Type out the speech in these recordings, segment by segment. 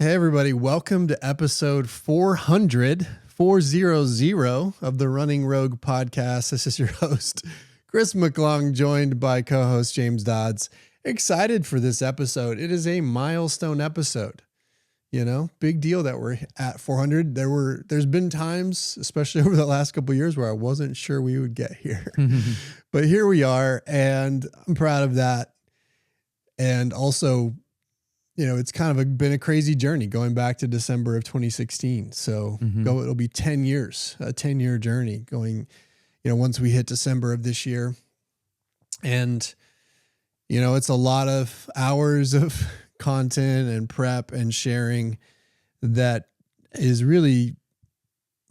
Hey everybody, welcome to episode 400 of the Running Rogue podcast. This is your host, Chris McClung, joined by co-host James Dodds. Excited for this episode. It is a milestone episode. You know, big deal that we're at 400. There's been times, especially over the last couple of years, where I wasn't sure we would get here. But here we are, and I'm proud of that. And also, you know, it's kind of been a crazy journey going back to December of 2016. So it'll be 10 years, a 10-year journey going, you know, once we hit December of this year. And, you know, it's a lot of hours of content and prep and sharing that is really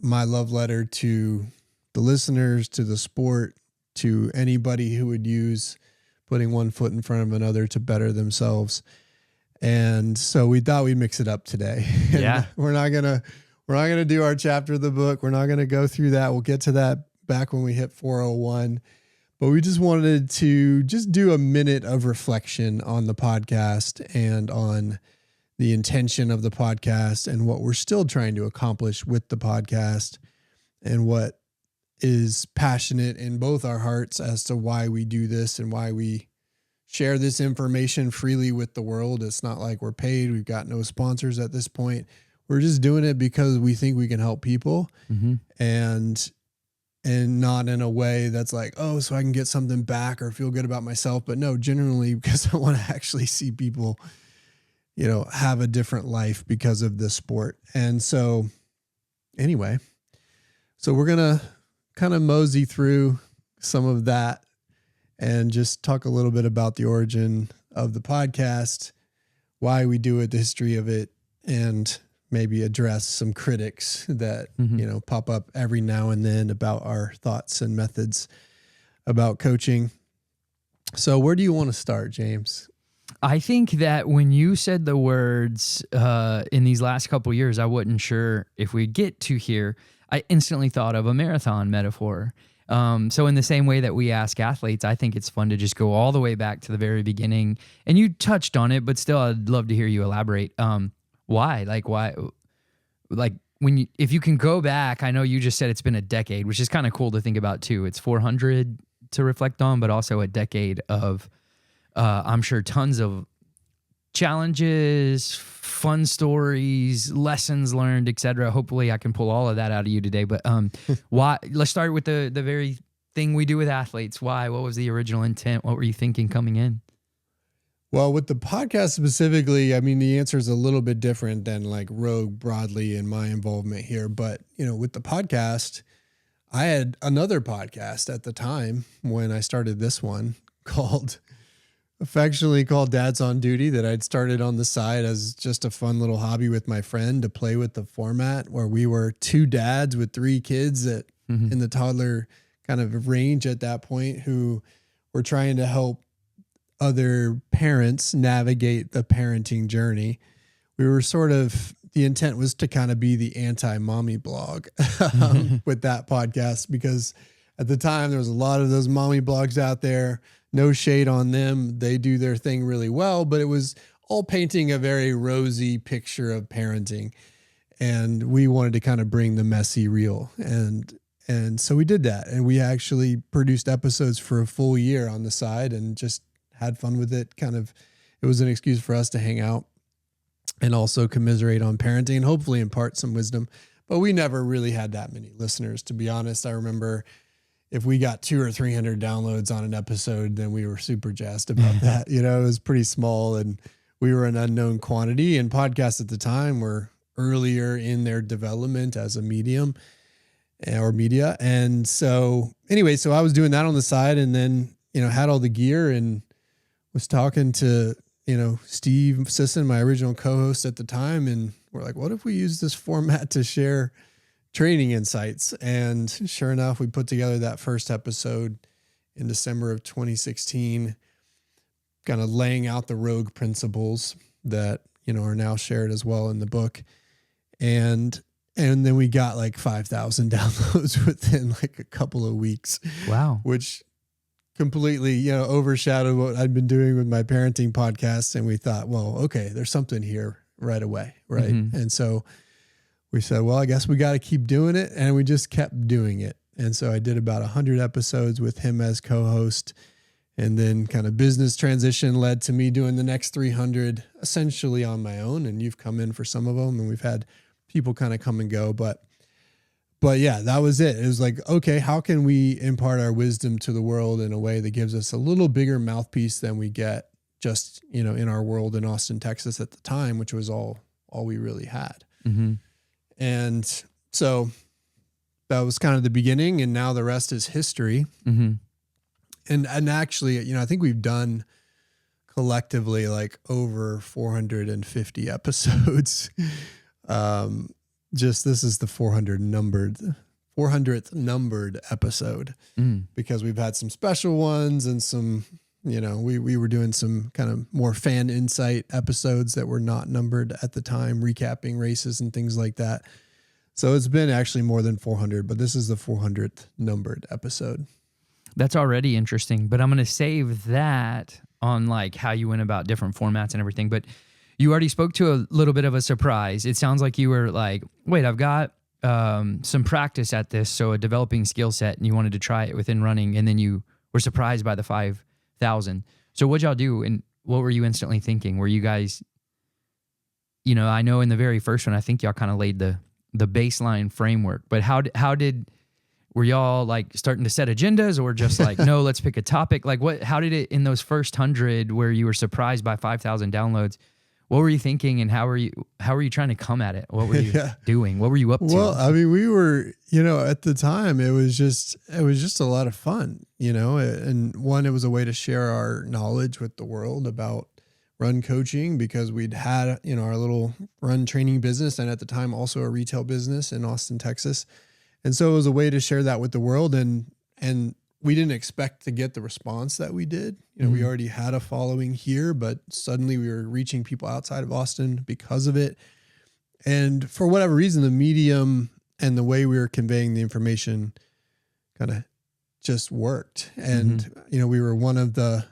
my love letter to the listeners, to the sport, to anybody who would use putting one foot in front of another to better themselves. And so we thought we'd mix it up today. Yeah. We're not gonna do our chapter of the book. We're not gonna go through that. We'll get to that back when we hit 401. But we just wanted to just do a minute of reflection on the podcast and on the intention of the podcast and what we're still trying to accomplish with the podcast and what is passionate in both our hearts as to why we do this and why we share this information freely with the world. It's not like we're paid. We've got no sponsors at this point. We're just doing it because we think we can help people and not in a way that's like, oh, so I can get something back or feel good about myself. But no, generally because I want to actually see people, you know, have a different life because of this sport. And so anyway, so we're going to kind of mosey through some of that and just talk a little bit about the origin of the podcast, why we do it, the history of it, and maybe address some critics that, you know, pop up every now and then about our thoughts and methods about coaching. So where do you want to start, James? I think that when you said the words in these last couple of years, I wasn't sure if we'd get to here. I instantly thought of a marathon metaphor. So in the same way that we ask athletes, I think it's fun to just go all the way back to the very beginning. And you touched on it, but still, I'd love to hear you elaborate. Why? Like if you can go back, I know you just said it's been a decade, which is kind of cool to think about too. It's 400 to reflect on, but also a decade of, I'm sure, tons of challenges, fun stories, lessons learned, etc. Hopefully I can pull all of that out of you today. But why? Let's start with the very thing we do with athletes. Why? What was the original intent? What were you thinking coming in? Well, with the podcast specifically, I mean, the answer is a little bit different than like Rogue broadly and my involvement here. But, you know, with the podcast, I had another podcast at the time when I started this one affectionately called Dad's on Duty, that I'd started on the side as just a fun little hobby with my friend to play with the format, where we were two dads with three kids that in the toddler kind of range at that point, who were trying to help other parents navigate the parenting journey. We were the intent was to kind of be the anti-mommy blog with that podcast, because at the time there was a lot of those mommy blogs out there. No shade on them. They do their thing really well, but it was all painting a very rosy picture of parenting. And we wanted to kind of bring the messy real. And so we did that. And we actually produced episodes for a full year on the side and just had fun with it. It was an excuse for us to hang out and also commiserate on parenting and hopefully impart some wisdom. But we never really had that many listeners, to be honest. I remember if we got 200 or 300 downloads on an episode, then we were super jazzed about that. You know, it was pretty small and we were an unknown quantity, and podcasts at the time were earlier in their development as a medium or media. And so anyway, so I was doing that on the side, and then, you know, had all the gear and was talking to, you know, Steve Sisson, my original co-host at the time. And we're like, what if we use this format to share training insights? And sure enough, we put together that first episode in December of 2016, kind of laying out the Rogue principles that, you know, are now shared as well in the book. And then we got like 5,000 downloads within like a couple of weeks. Wow. Which completely, you know, overshadowed what I'd been doing with my parenting podcast. And we thought, well, okay, there's something here right away. Right. And so we said, well, I guess we got to keep doing it. And we just kept doing it. And so I did about 100 episodes with him as co-host. And then kind of business transition led to me doing the next 300 essentially on my own. And you've come in for some of them, and we've had people kind of come and go. But yeah, that was it. It was like, okay, how can we impart our wisdom to the world in a way that gives us a little bigger mouthpiece than we get just, in our world in Austin, Texas at the time, which was all we really had. And so that was kind of the beginning, and now the rest is history. And actually, I think we've done collectively like over 450 episodes. Just this is the 400th numbered episode, because we've had some special ones and some, we were doing some kind of more fan insight episodes that were not numbered at the time, recapping races and things like that. So it's been actually more than 400, but this is the 400th numbered episode. That's already interesting, but I'm going to save that on like how you went about different formats and everything. But you already spoke to a little bit of a surprise. It sounds like you were like, wait, I've got some practice at this, so a developing skill set, and you wanted to try it within running, and then you were surprised by the 5,000. So what'd y'all do, and what were you instantly thinking? Were you guys, I know in the very first one, I think y'all kind of laid the baseline framework, but were y'all like starting to set agendas, or just like, no, let's pick a topic? Like how did it in those first 100 where you were surprised by 5,000 downloads? What were you thinking, and how were you trying to come at it? What were you doing? What were you up to? Well, I mean, we were, at the time it was just a lot of fun, and one, it was a way to share our knowledge with the world about run coaching, because we'd had, our little run training business, and at the time also a retail business in Austin, Texas. And so it was a way to share that with the world, and we didn't expect to get the response that we did. We already had a following here, but suddenly we were reaching people outside of Austin because of it. And for whatever reason, the medium and the way we were conveying the information kind of just worked. And, we were one of the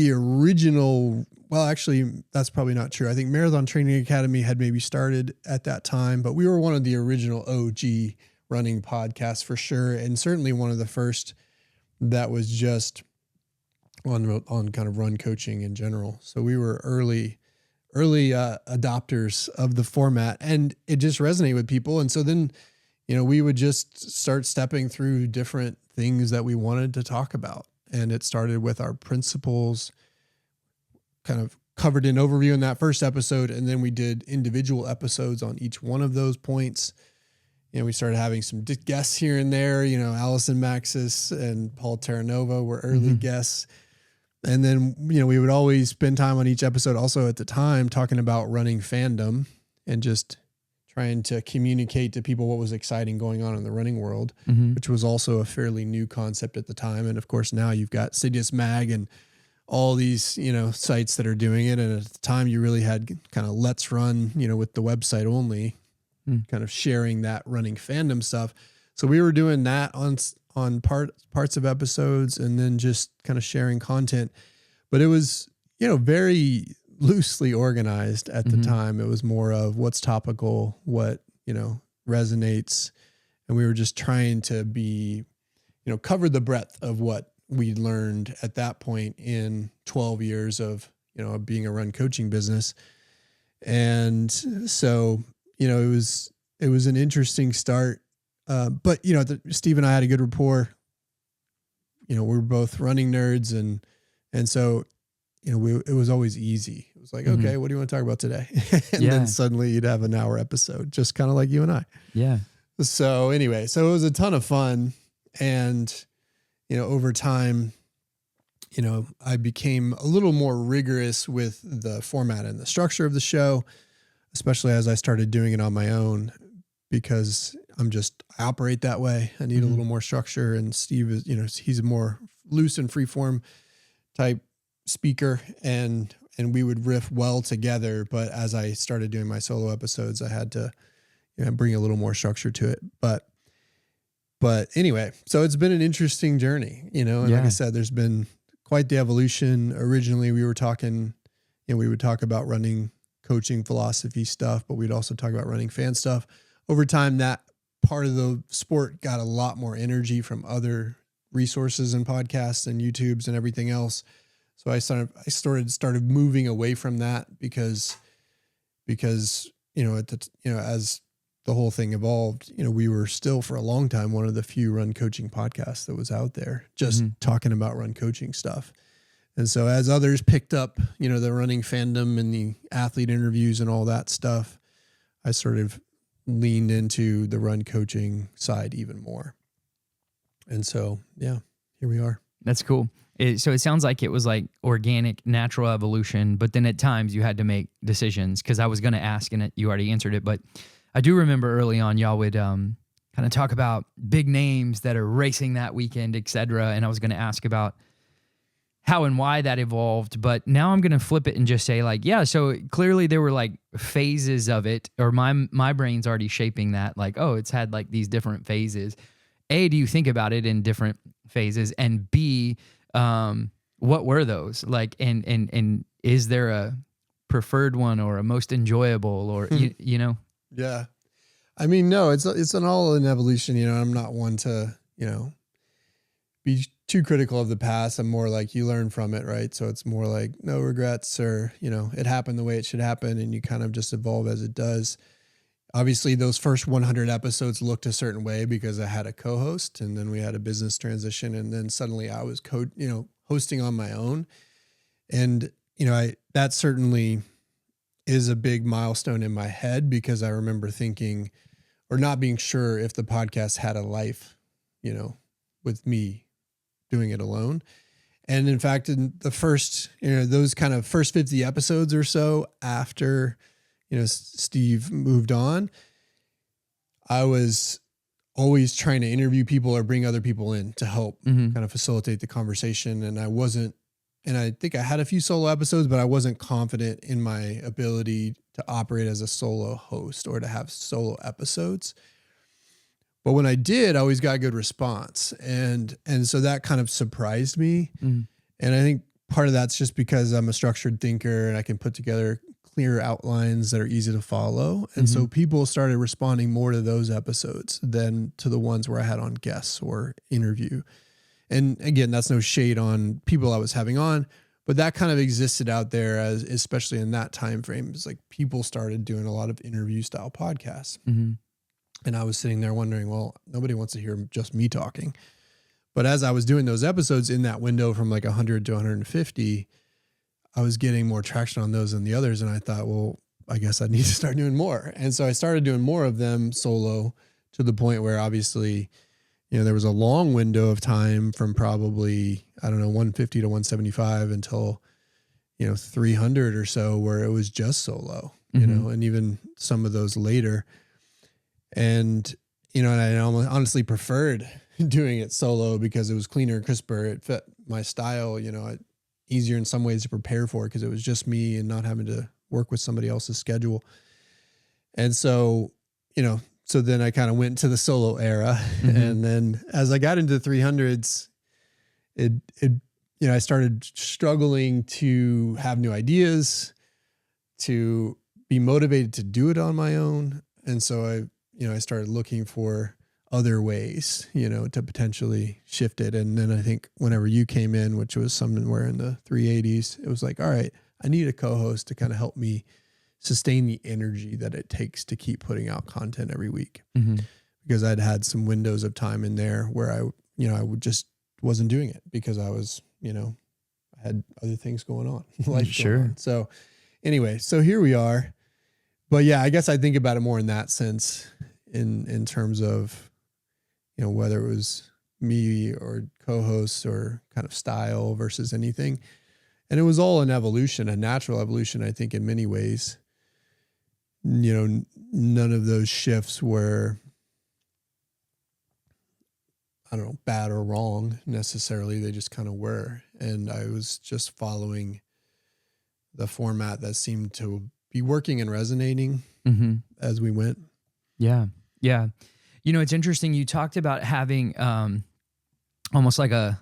original, well, actually, that's probably not true. I think Marathon Training Academy had maybe started at that time, but we were one of the original OG running podcasts for sure. And certainly one of the first that was just on kind of run coaching in general. So we were early adopters of the format, and it just resonated with people. And so then, we would just start stepping through different things that we wanted to talk about. And it started with our principles, kind of covered an overview in that first episode. And then we did individual episodes on each one of those points. We started having some guests here and there, Allison Maxis and Paul Terranova were early guests. And then, we would always spend time on each episode also at the time talking about running fandom and just trying to communicate to people what was exciting going on in the running world, which was also a fairly new concept at the time. And of course, now you've got Sidious Mag and all these, sites that are doing it. And at the time you really had kind of Let's Run, with the website only, kind of sharing that running fandom stuff. So we were doing that on parts of episodes, and then just kind of sharing content. But it was, very loosely organized at the time. It was more of what's topical, what, resonates. And we were just trying to be, cover the breadth of what we learned at that point in 12 years of, being a run coaching business. And so, it was an interesting start. But Steve and I had a good rapport. We're both running nerds, and so, it was always easy. It was like, okay, what do you want to talk about today? And then suddenly you'd have an hour episode, just kind of like you and I. Yeah. So anyway, it was a ton of fun. And, over time, I became a little more rigorous with the format and the structure of the show, especially as I started doing it on my own, because I operate that way. I need a little more structure, and Steve is, he's a more loose and freeform type speaker, and we would riff well together. But as I started doing my solo episodes, I had to bring a little more structure to it. But anyway, so it's been an interesting journey, and like I said, there's been quite the evolution. Originally we were talking, we would talk about running coaching philosophy stuff, but we'd also talk about running fan stuff. Over time, that part of the sport got a lot more energy from other resources and podcasts and YouTubes and everything else. So I started moving away from that because, as the whole thing evolved, we were still for a long time one of the few run coaching podcasts that was out there just talking about run coaching stuff. And so as others picked up, the running fandom and the athlete interviews and all that stuff, I sort of leaned into the run coaching side even more. And so, yeah, here we are. That's cool. So it sounds like it was like organic, natural evolution, but then at times you had to make decisions, because I was going to ask and you already answered it. But I do remember early on, y'all would kind of talk about big names that are racing that weekend, et cetera. And I was going to ask about how and why that evolved. But now I'm going to flip it and just say like, yeah, so clearly there were like phases of it, or my brain's already shaping that, like, oh, it's had like these different phases. A, do you think about it in different phases? And B, what were those like, and is there a preferred one or a most enjoyable, or Yeah. I mean, no, it's an all in evolution. I'm not one to, be too critical of the past. I'm more like, you learn from it. Right. So it's more like no regrets, or, it happened the way it should happen, and you kind of just evolve as it does. Obviously those first 100 episodes looked a certain way because I had a co-host, and then we had a business transition, and then suddenly I was hosting on my own. And, that certainly is a big milestone in my head, because I remember thinking, or not being sure if the podcast had a life, with me doing it alone. And in fact, in the first, those kind of first 50 episodes or so after, Steve moved on, I was always trying to interview people or bring other people in to help kind of facilitate the conversation. And I think I had a few solo episodes, but I wasn't confident in my ability to operate as a solo host or to have solo episodes. But when I did, I always got a good response. And so that kind of surprised me. And I think part of that's just because I'm a structured thinker and I can put together clear outlines that are easy to follow. And so people started responding more to those episodes than to the ones where I had on guests or interview. And again, that's no shade on people I was having on, but that kind of existed out there, as especially in that time frame. It's like people started doing a lot of interview style podcasts. And I was sitting there wondering, well, nobody wants to hear just me talking. But as I was doing those episodes in that window from like 100 to 150, I was getting more traction on those than the others. And I thought, well, I guess I need to start doing more. And so I started doing more of them solo, to the point where obviously, there was a long window of time from probably, 150 to 175 until, 300 or so, where it was just solo, and even some of those later. And, and I honestly preferred doing it solo because it was cleaner, crisper. It fit my style, easier in some ways to prepare for, because it was just me and not having to work with somebody else's schedule. And so, so then I kind of went to the solo era. And then as I got into the 300s, I started struggling to have new ideas, to be motivated to do it on my own. And so I started looking for other ways, to potentially shift it. And then I think whenever you came in, which was somewhere in the 380s, it was like, all right, I need a co-host to kind of help me sustain the energy that it takes to keep putting out content every week. Because I'd had some windows of time in there where I would just wasn't doing it because I was, I had other things going on. Life going on. So anyway, so here we are. But yeah, I guess I think about it more in that sense, in terms of, whether it was me or co-hosts or kind of style versus anything. And it was all an evolution, a natural evolution, I think, in many ways. None of those shifts were, bad or wrong necessarily. They just kind of were. And I was just following the format that seemed to be working and resonating as we went. Yeah. Yeah. It's interesting. You talked about having almost like a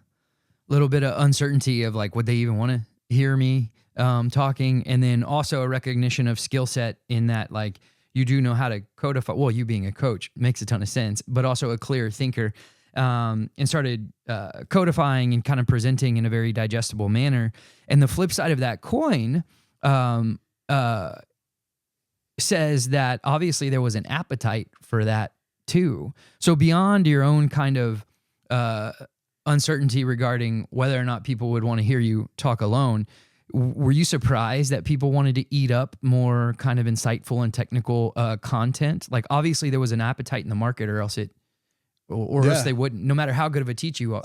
little bit of uncertainty of like, would they even want to hear me? talking, and then also a recognition of skill set in that, like, you do know how to codify. Well, you being a coach makes a ton of sense, but also a clear thinker, and started codifying and kind of presenting in a very digestible manner. And the flip side of that coin says that obviously there was an appetite for that too. So beyond your own kind of uncertainty regarding whether or not people would want to hear you talk alone, were you surprised that people wanted to eat up more kind of insightful and technical content? Like, obviously there was an appetite in the market, or else else they wouldn't, no matter how good of a teacher you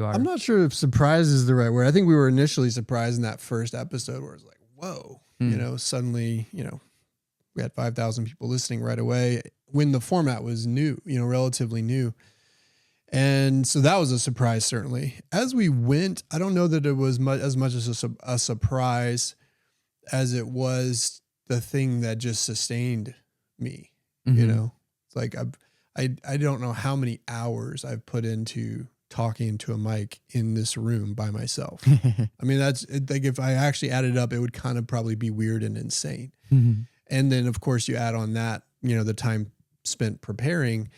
are. I'm not sure if surprise is the right word. I think we were initially surprised in that first episode where it's like, whoa, suddenly, we had 5,000 people listening right away when the format was new, relatively new. And so that was a surprise, certainly. As we went, I don't know that it was as much as a surprise as it was the thing that just sustained me. It's like I don't know how many hours I've put into talking to a mic in this room by myself. I mean, that's like, if I actually added up, it would kind of probably be weird and insane. And then of course you add on that, the time spent preparing.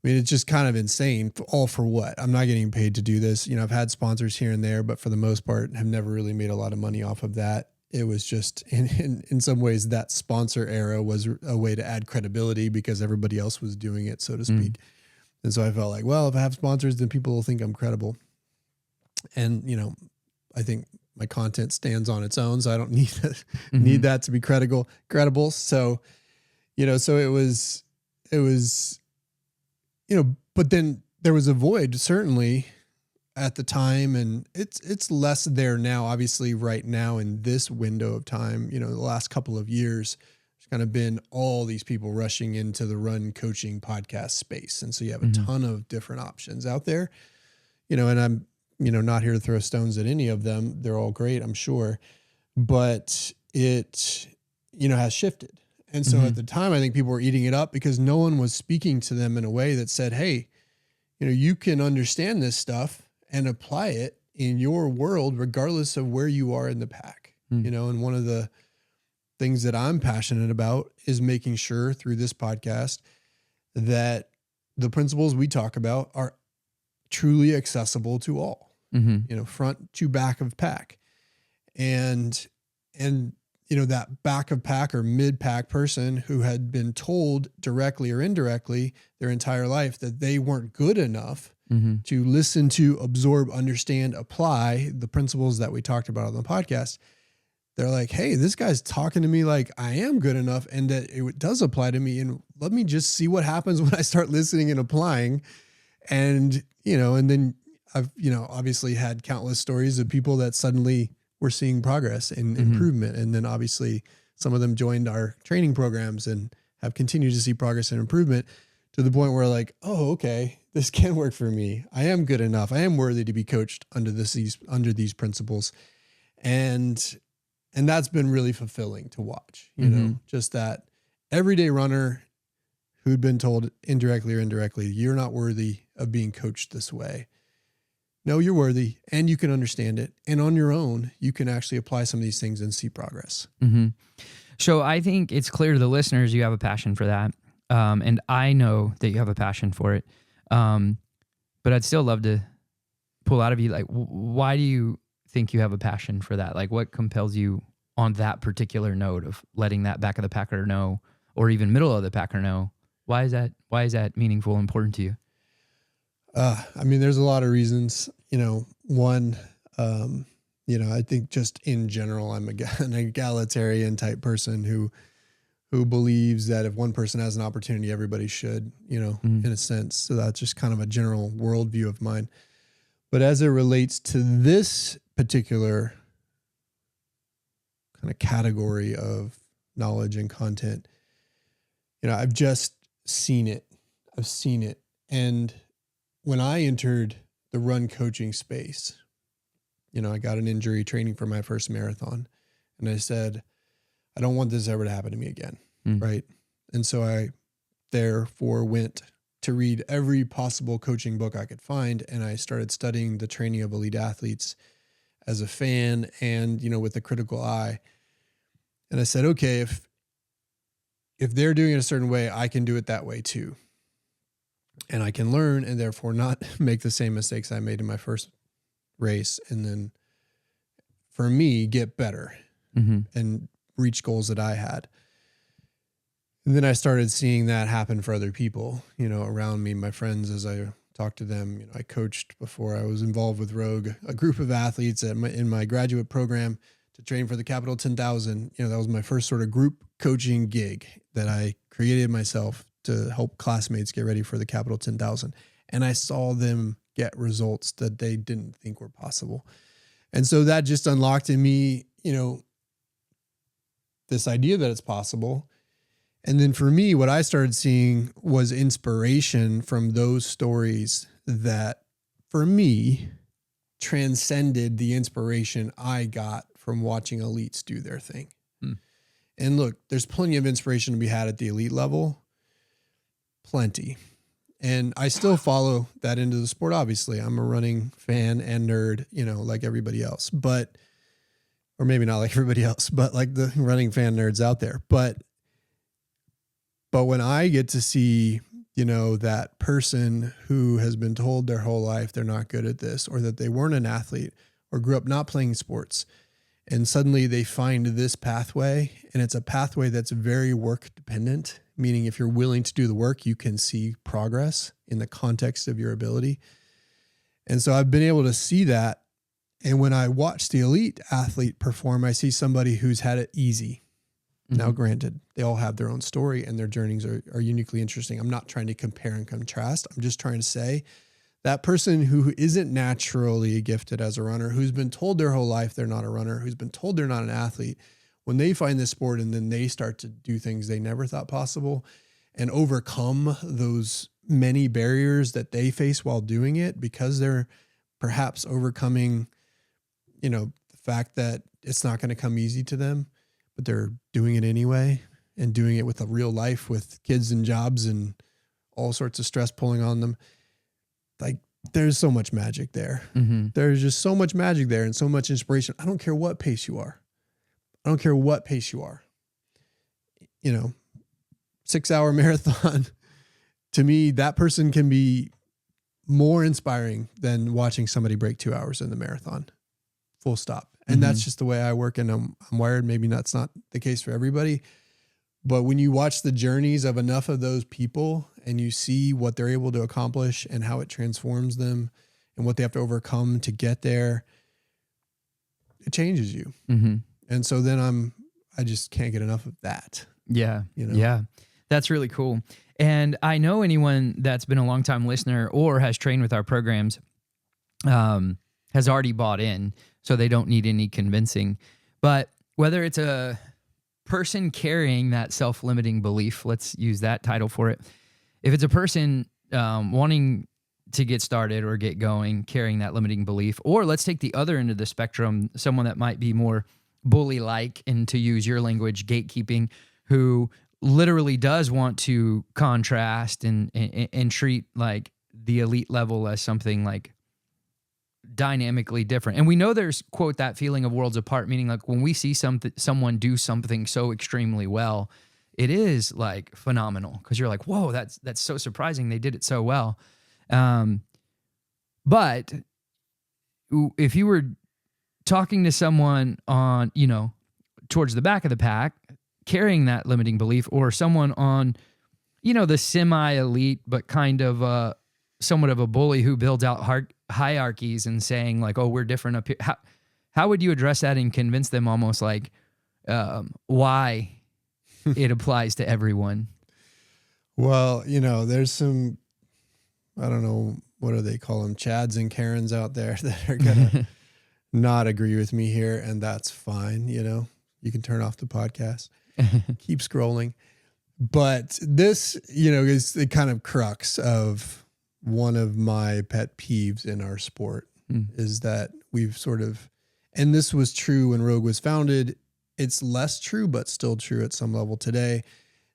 I mean, it's just kind of insane. All for what? I'm not getting paid to do this. I've had sponsors here and there, but for the most part have never really made a lot of money off of that. It was just in some ways that sponsor era was a way to add credibility because everybody else was doing it, so to speak. And so I felt like, well, if I have sponsors, then people will think I'm credible. And, I think my content stands on its own, so I don't need need that to be credible. So, so it was, but then there was a void certainly at the time, and it's less there now. Obviously, right now in this window of time, the last couple of years, there's kind of been all these people rushing into the run coaching podcast space, and so you have a ton of different options out there. And I'm not here to throw stones at any of them. They're all great, I'm sure, but it has shifted. And so at the time, I think people were eating it up because no one was speaking to them in a way that said, hey, you can understand this stuff and apply it in your world, regardless of where you are in the pack. And one of the things that I'm passionate about is making sure through this podcast that the principles we talk about are truly accessible to all, front to back of pack. And that back of pack or mid pack person who had been told directly or indirectly their entire life that they weren't good enough to listen to, absorb, understand, apply the principles that we talked about on the podcast. They're like, hey, this guy's talking to me like I am good enough and that it does apply to me. And let me just see what happens when I start listening and applying. And, and then I've, obviously had countless stories of people that suddenly were seeing progress and improvement. And then obviously some of them joined our training programs and have continued to see progress and improvement to the point where like, oh, okay, this can work for me. I am good enough. I am worthy to be coached under these principles. And that's been really fulfilling to watch, just that everyday runner who'd been told indirectly or indirectly, you're not worthy of being coached this way. No, you're worthy and you can understand it. And on your own, you can actually apply some of these things and see progress. So I think it's clear to the listeners you have a passion for that. And I know that you have a passion for it. But I'd still love to pull out of you, like, why do you think you have a passion for that? Like, what compels you on that particular note of letting that back of the packer know, or even middle of the packer know? Why is that meaningful and important to you? I mean, there's a lot of reasons, one, I think just in general, I'm an egalitarian type person who believes that if one person has an opportunity, everybody should, in a sense. So that's just kind of a general worldview of mine. But as it relates to this particular kind of category of knowledge and content, I've just seen it. I've seen it. And when I entered the run coaching space, I got an injury training for my first marathon. And I said, I don't want this ever to happen to me again. Right. And so I therefore went to read every possible coaching book I could find. And I started studying the training of elite athletes. as a fan and, with a critical eye. And I said, okay, if they're doing it a certain way, I can do it that way too. And I can learn and therefore not make the same mistakes I made in my first race. And then for me, get better and reach goals that I had. And then I started seeing that happen for other people, around me, my friends, as I talked to them. I coached before I was involved with Rogue, a group of athletes in my graduate program to train for the Capital 10,000. That was my first sort of group coaching gig that I created myself to help classmates get ready for the Capital 10,000. And I saw them get results that they didn't think were possible. And so that just unlocked in me, this idea that it's possible. And then for me, what I started seeing was inspiration from those stories that, for me, transcended the inspiration I got from watching elites do their thing. And look, there's plenty of inspiration to be had at the elite level. Plenty. And I still follow that into the sport. Obviously, I'm a running fan and nerd, like everybody else, or maybe not like everybody else, but like the running fan nerds out there. But when I get to see, that person who has been told their whole life they're not good at this, or that they weren't an athlete or grew up not playing sports, and suddenly they find this pathway, and it's a pathway that's very work dependent, meaning if you're willing to do the work, you can see progress in the context of your ability. And so I've been able to see that. And when I watch the elite athlete perform, I see somebody who's had it easy. Now, granted, they all have their own story and their journeys are uniquely interesting. I'm not trying to compare and contrast. I'm just trying to say that person who isn't naturally gifted as a runner, who's been told their whole life they're not a runner, who's been told they're not an athlete, when they find this sport and then they start to do things they never thought possible and overcome those many barriers that they face while doing it, because they're perhaps overcoming, the fact that it's not going to come easy to them, but they're doing it anyway and doing it with a real life with kids and jobs and all sorts of stress pulling on them. Like, there's so much magic there. There's just so much magic there and so much inspiration. I don't care what pace you are. 6-hour marathon. To me, that person can be more inspiring than watching somebody break 2 hours in the marathon. Full stop. And that's just the way I work, and I'm wired. Maybe that's not the case for everybody. But when you watch the journeys of enough of those people and you see what they're able to accomplish and how it transforms them and what they have to overcome to get there, it changes you. And so then I just can't get enough of that. Yeah. Yeah. That's really cool. And I know anyone that's been a longtime listener or has trained with our programs has already bought in, so they don't need any convincing. But whether it's a person carrying that self-limiting belief, let's use that title for it. If it's a person wanting to get started or get going, carrying that limiting belief, or let's take the other end of the spectrum, someone that might be more bully-like, and to use your language, gatekeeping, who literally does want to contrast and treat like the elite level as something like dynamically different. And we know there's, quote, that feeling of worlds apart, meaning like when we see someone do something so extremely well, it is like phenomenal, because you're like, whoa, that's so surprising. They did it so well. But if you were talking to someone on, towards the back of the pack, carrying that limiting belief, or someone on, the semi-elite, but kind of somewhat of a bully who builds out hierarchies and saying like, oh, we're different up here. How would you address that and convince them almost like why it applies to everyone? Well, there's some, I don't know, what do they call them? Chads and Karens out there that are going to not agree with me here. And that's fine. You can turn off the podcast, keep scrolling. But this, is the kind of crux of one of my pet peeves in our sport is that we've sort of, and this was true when Rogue was founded. It's less true, but still true at some level today,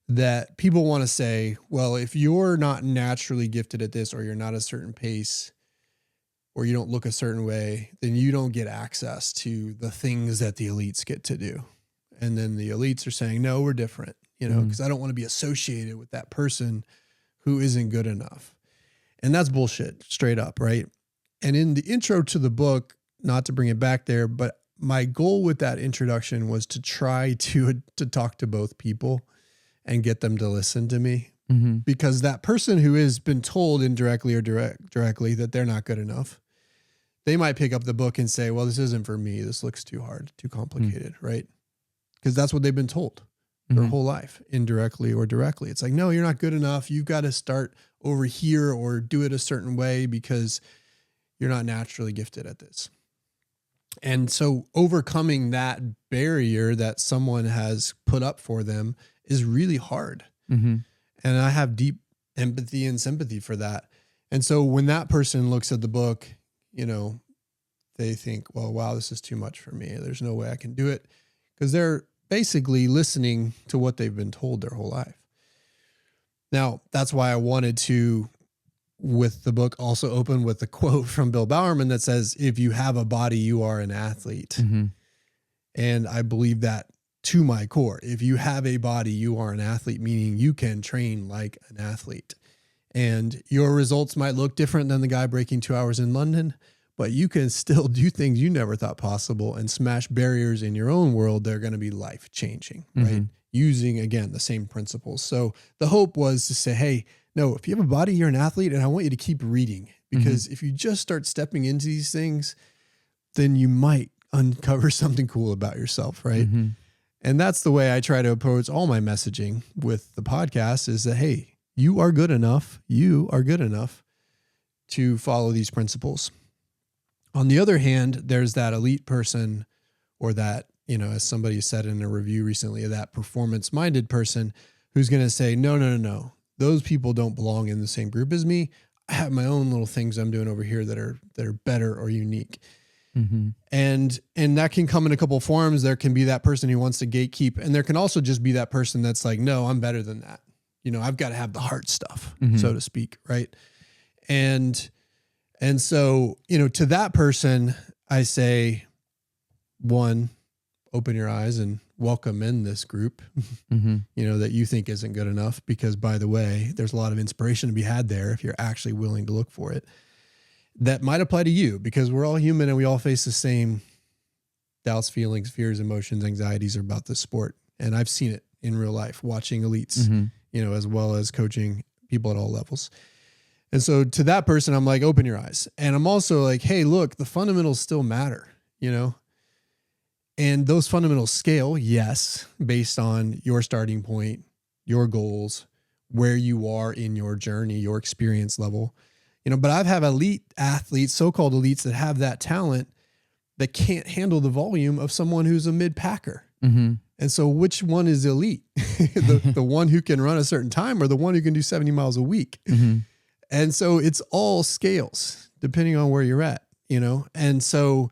that people want to say, well, if you're not naturally gifted at this, or you're not a certain pace, or you don't look a certain way, then you don't get access to the things that the elites get to do. And then the elites are saying, no, we're different, you know, because I don't want to be associated with that person who isn't good enough. And that's bullshit, straight up, right? And in the intro to the book, not to bring it back there, but my goal with that introduction was to try to talk to both people and get them to listen to me. Because that person who has been told indirectly or directly that they're not good enough, they might pick up the book and say, well, this isn't for me. This looks too hard, too complicated, right? Because that's what they've been told their whole life, indirectly or directly. It's like, no, you're not good enough. You've got to start over here or do it a certain way because you're not naturally gifted at this. And so overcoming that barrier that someone has put up for them is really hard. And I have deep empathy and sympathy for that. And so when that person looks at the book, you know, they think, well, wow, this is too much for me. There's no way I can do it, because they're basically listening to what they've been told their whole life. Now, that's why I wanted to, with the book, also open with a quote from Bill Bowerman that says, if you have a body, you are an athlete. And I believe that to my core. If you have a body, you are an athlete, meaning you can train like an athlete. And your results might look different than the guy breaking 2 hours in London, but you can still do things you never thought possible and smash barriers in your own world. They're going to be life-changing, right? Using, again, the same principles. So the hope was to say, hey, no, if you have a body, you're an athlete, and I want you to keep reading, because if you just start stepping into these things, then you might uncover something cool about yourself, right? And that's the way I try to approach all my messaging with the podcast, is that, hey, you are good enough. You are good enough to follow these principles. On the other hand, there's that elite person, or that, you know, as somebody said in a review recently, that performance-minded person who's going to say, no. Those people don't belong in the same group as me. I have my own little things I'm doing over here that are better or unique. And that can come in a couple of forms. There can be that person who wants to gatekeep, and there can also just be that person that's like, no, I'm better than that. You know, I've got to have the hard stuff, so to speak. Right. And so, you know, to that person, I say, one, open your eyes and welcome in this group, you know, that you think isn't good enough, because, by the way, there's a lot of inspiration to be had there if you're actually willing to look for it. That might apply to you, because we're all human and we all face the same doubts, feelings, fears, emotions, anxieties about this sport. And I've seen it in real life, watching elites, you know, as well as coaching people at all levels. And so to that person, I'm like, open your eyes. And I'm also like, hey, look, the fundamentals still matter, you know, and those fundamentals scale, yes, based on your starting point, your goals, where you are in your journey, your experience level. You know, but I've had elite athletes, so-called elites, that have that talent that can't handle the volume of someone who's a mid-packer. And so which one is elite? the one who can run a certain time, or the one who can do 70 miles a week? And so it's all scales depending on where you're at, you know? And so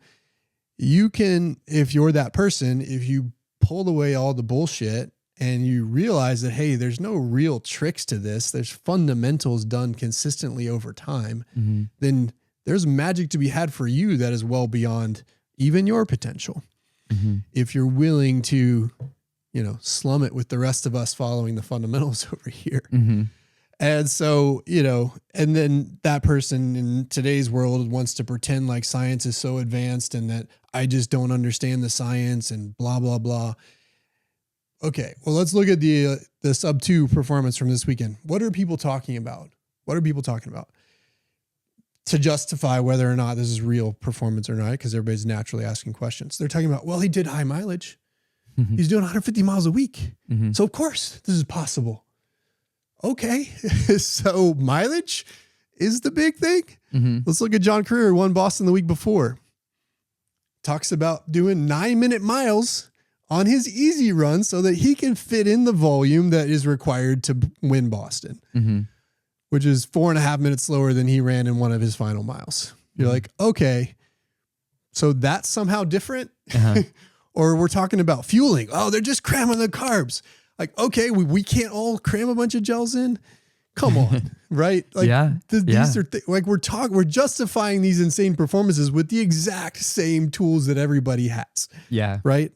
you can, if you're that person, if you pull away all the bullshit and you realize that, hey, there's no real tricks to this, there's fundamentals done consistently over time, then there's magic to be had for you that is well beyond even your potential. If you're willing to, you know, slum it with the rest of us following the fundamentals over here. And so, you know, and then that person in today's world wants to pretend like science is so advanced and that I just don't understand the science and blah, blah, blah. Okay, well, let's look at the sub 2 performance from this weekend. What are people talking about? What are people talking about to justify whether or not this is real performance or not? Because everybody's naturally asking questions. They're talking about, well, he did high mileage. He's doing 150 miles a week. So of course this is possible. Okay, so mileage is the big thing. Let's look at John Career, who won Boston the week before. Talks about doing 9-minute miles on his easy run so that he can fit in the volume that is required to win Boston, which is 4.5 minutes slower than he ran in one of his final miles. You're like, okay, so that's somehow different. Or we're talking about fueling. Oh, they're just cramming the carbs. Like, okay, we can't all cram a bunch of gels in. Come on, right? Like Yeah. these are like we're justifying these insane performances with the exact same tools that everybody has, Yeah. right?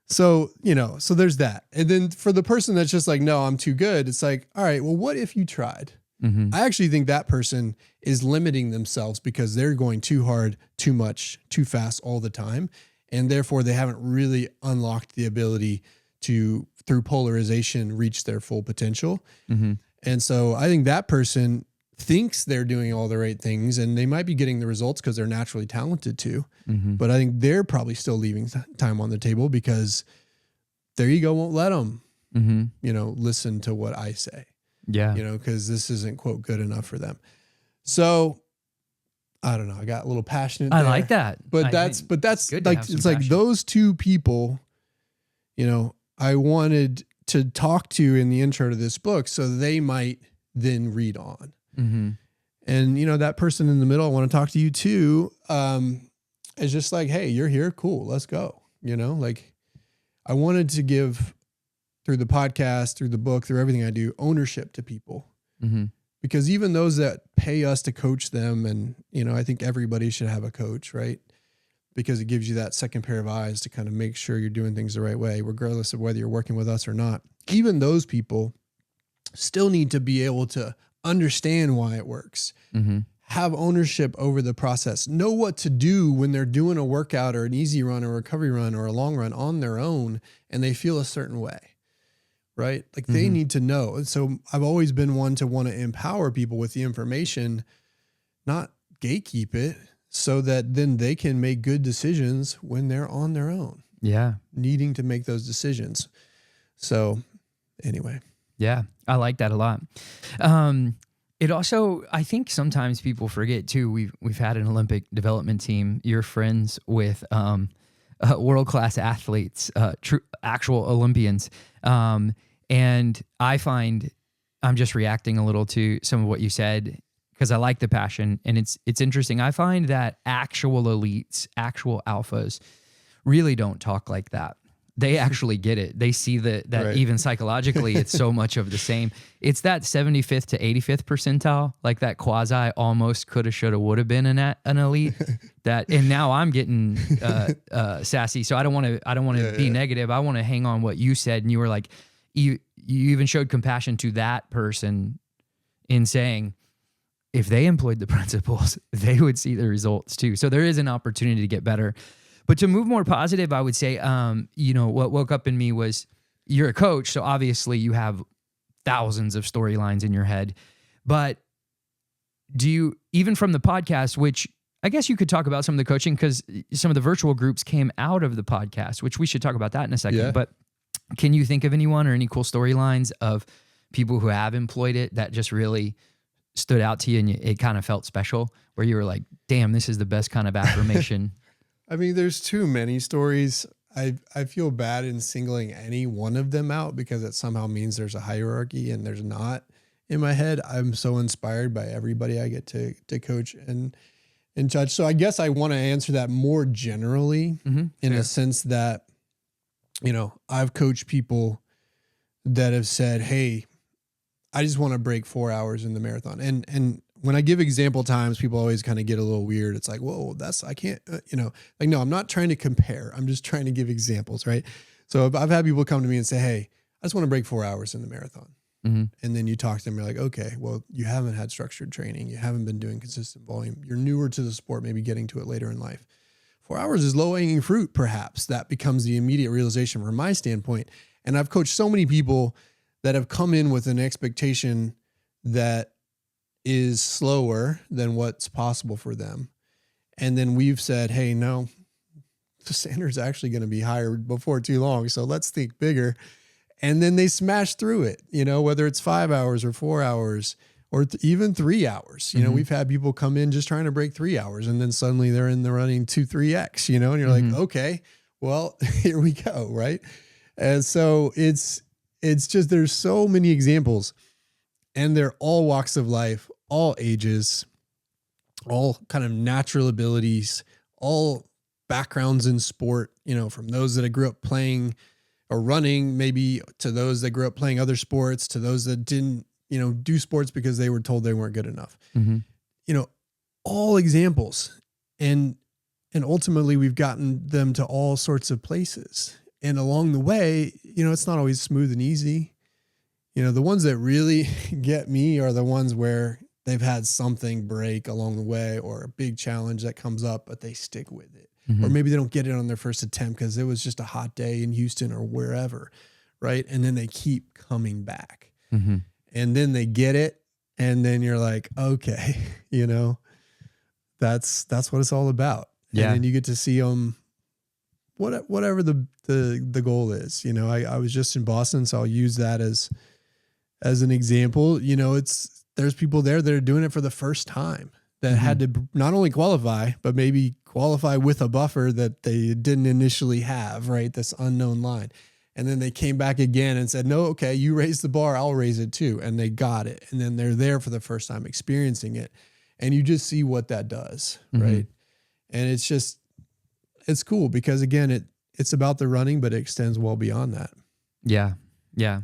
So, so there's that. And then for the person that's just like, no, I'm too good. It's like, all right, well, what if you tried? Mm-hmm. I actually think that person is limiting themselves because they're going too hard, too much, too fast all the time. And therefore they haven't really unlocked the ability to, through polarization, reach their full potential. Mm-hmm. And so I think that person thinks they're doing all the right things and they might be getting the results because they're naturally talented too. Mm-hmm. But I think they're probably still leaving time on the table because their ego won't let them, listen to what I say. Yeah. Because this isn't, quote, good enough for them. So I don't know. I got a little passionate. I like that. But that's like, it's like those two people, I wanted to talk to in the intro to this book so they might then read on. Mm-hmm. And, that person in the middle, I want to talk to you too. It's just like, hey, you're here. Cool. Let's go. Like I wanted to give through the podcast, through the book, through everything I do, ownership to people. Mm-hmm. Because even those that pay us to coach them, and, I think everybody should have a coach, right? Because it gives you that second pair of eyes to kind of make sure you're doing things the right way, regardless of whether you're working with us or not. Even those people still need to be able to understand why it works, have ownership over the process, know what to do when they're doing a workout or an easy run or a recovery run or a long run on their own and they feel a certain way, right? Like they need to know. And so I've always been one to want to empower people with the information, not gatekeep it, so that then they can make good decisions when they're on their own. Yeah. Needing to make those decisions. So anyway. Yeah, I like that a lot. It also, I think sometimes people forget too. We've had an Olympic development team. You're friends with world-class athletes, true actual Olympians, and I find I'm just reacting a little to some of what you said because I like the passion, and it's interesting. I find that actual elites, actual alphas, really don't talk like that. They actually get it. They see that right. Even psychologically, it's so much of the same. It's that 75th to 85th percentile, like that quasi almost coulda, shoulda, woulda been an elite. And now I'm getting sassy. So I don't want to be negative. I want to hang on what you said, and you were like, you even showed compassion to that person in saying, if they employed the principles, they would see the results too. So there is an opportunity to get better. But to move more positive, I would say, what woke up in me was you're a coach, so obviously you have thousands of storylines in your head. But do you, even from the podcast, which I guess you could talk about some of the coaching because some of the virtual groups came out of the podcast, which we should talk about that in a second. Yeah. But can you think of anyone or any cool storylines of people who have employed it that just really stood out to you and it kind of felt special, where you were like, damn, this is the best kind of affirmation? I mean, there's too many stories. I feel bad in singling any one of them out because it somehow means there's a hierarchy, and there's not. In my head, I'm so inspired by everybody I get to coach and touch. So I guess I want to answer that more generally in a sense that, I've coached people that have said, hey, I just want to break 4 hours in the marathon. And when I give example times, people always kind of get a little weird. It's like, whoa, I can't, no, I'm not trying to compare. I'm just trying to give examples, right? So I've had people come to me and say, hey, I just want to break 4 hours in the marathon. And then you talk to them, you're like, okay, well, you haven't had structured training. You haven't been doing consistent volume. You're newer to the sport, maybe getting to it later in life. 4 hours is low hanging fruit, perhaps. That becomes the immediate realization from my standpoint. And I've coached so many people that have come in with an expectation that is slower than what's possible for them. And then we've said, hey, no, the standard's actually going to be higher before too long. So let's think bigger. And then they smash through it, whether it's 5 hours or 4 hours or even 3 hours. We've had people come in just trying to break 3 hours, and then suddenly they're in the running 2-3x, and you're like, okay, well, here we go. Right. And so it's just, there's so many examples, and they're all walks of life, all ages, all kind of natural abilities, all backgrounds in sport, from those that I grew up playing or running, maybe to those that grew up playing other sports, to those that didn't, do sports because they were told they weren't good enough. Mm-hmm. All examples. And ultimately we've gotten them to all sorts of places. And along the way, it's not always smooth and easy. The ones that really get me are the ones where they've had something break along the way or a big challenge that comes up, but they stick with it. Mm-hmm. Or maybe they don't get it on their first attempt because it was just a hot day in Houston or wherever, right? And then they keep coming back. Mm-hmm. And then they get it. And then you're like, okay, that's what it's all about. Yeah. And then you get to see them, whatever the goal is. I was just in Boston, so I'll use that as an example. There's people there that are doing it for the first time that had to not only qualify, but maybe qualify with a buffer that they didn't initially have, right? This unknown line. And then they came back again and said, no, okay, you raised the bar, I'll raise it too. And they got it. And then they're there for the first time experiencing it. And you just see what that does, right? And it's cool because again, it's about the running, but it extends well beyond that. Yeah. Yeah.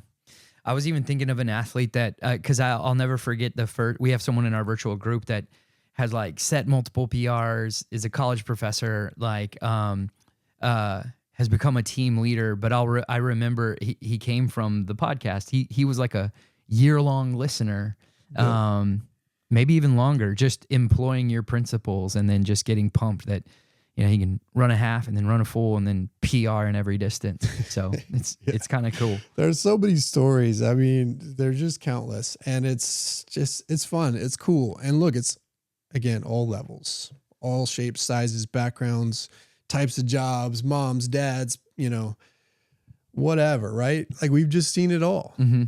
I was even thinking of an athlete that, cause I'll never forget we have someone in our virtual group that has like set multiple PRs, is a college professor, has become a team leader. But I remember he came from the podcast. He was like a year-long listener, maybe even longer, just employing your principles and then just getting pumped that, he can run a half and then run a full and then PR in every distance. So it's kind of cool. There's so many stories. I mean, they're just countless, and it's fun. It's cool. And look, it's again, all levels, all shapes, sizes, backgrounds, types of jobs, moms, dads, whatever, right? Like we've just seen it all. Mm-hmm.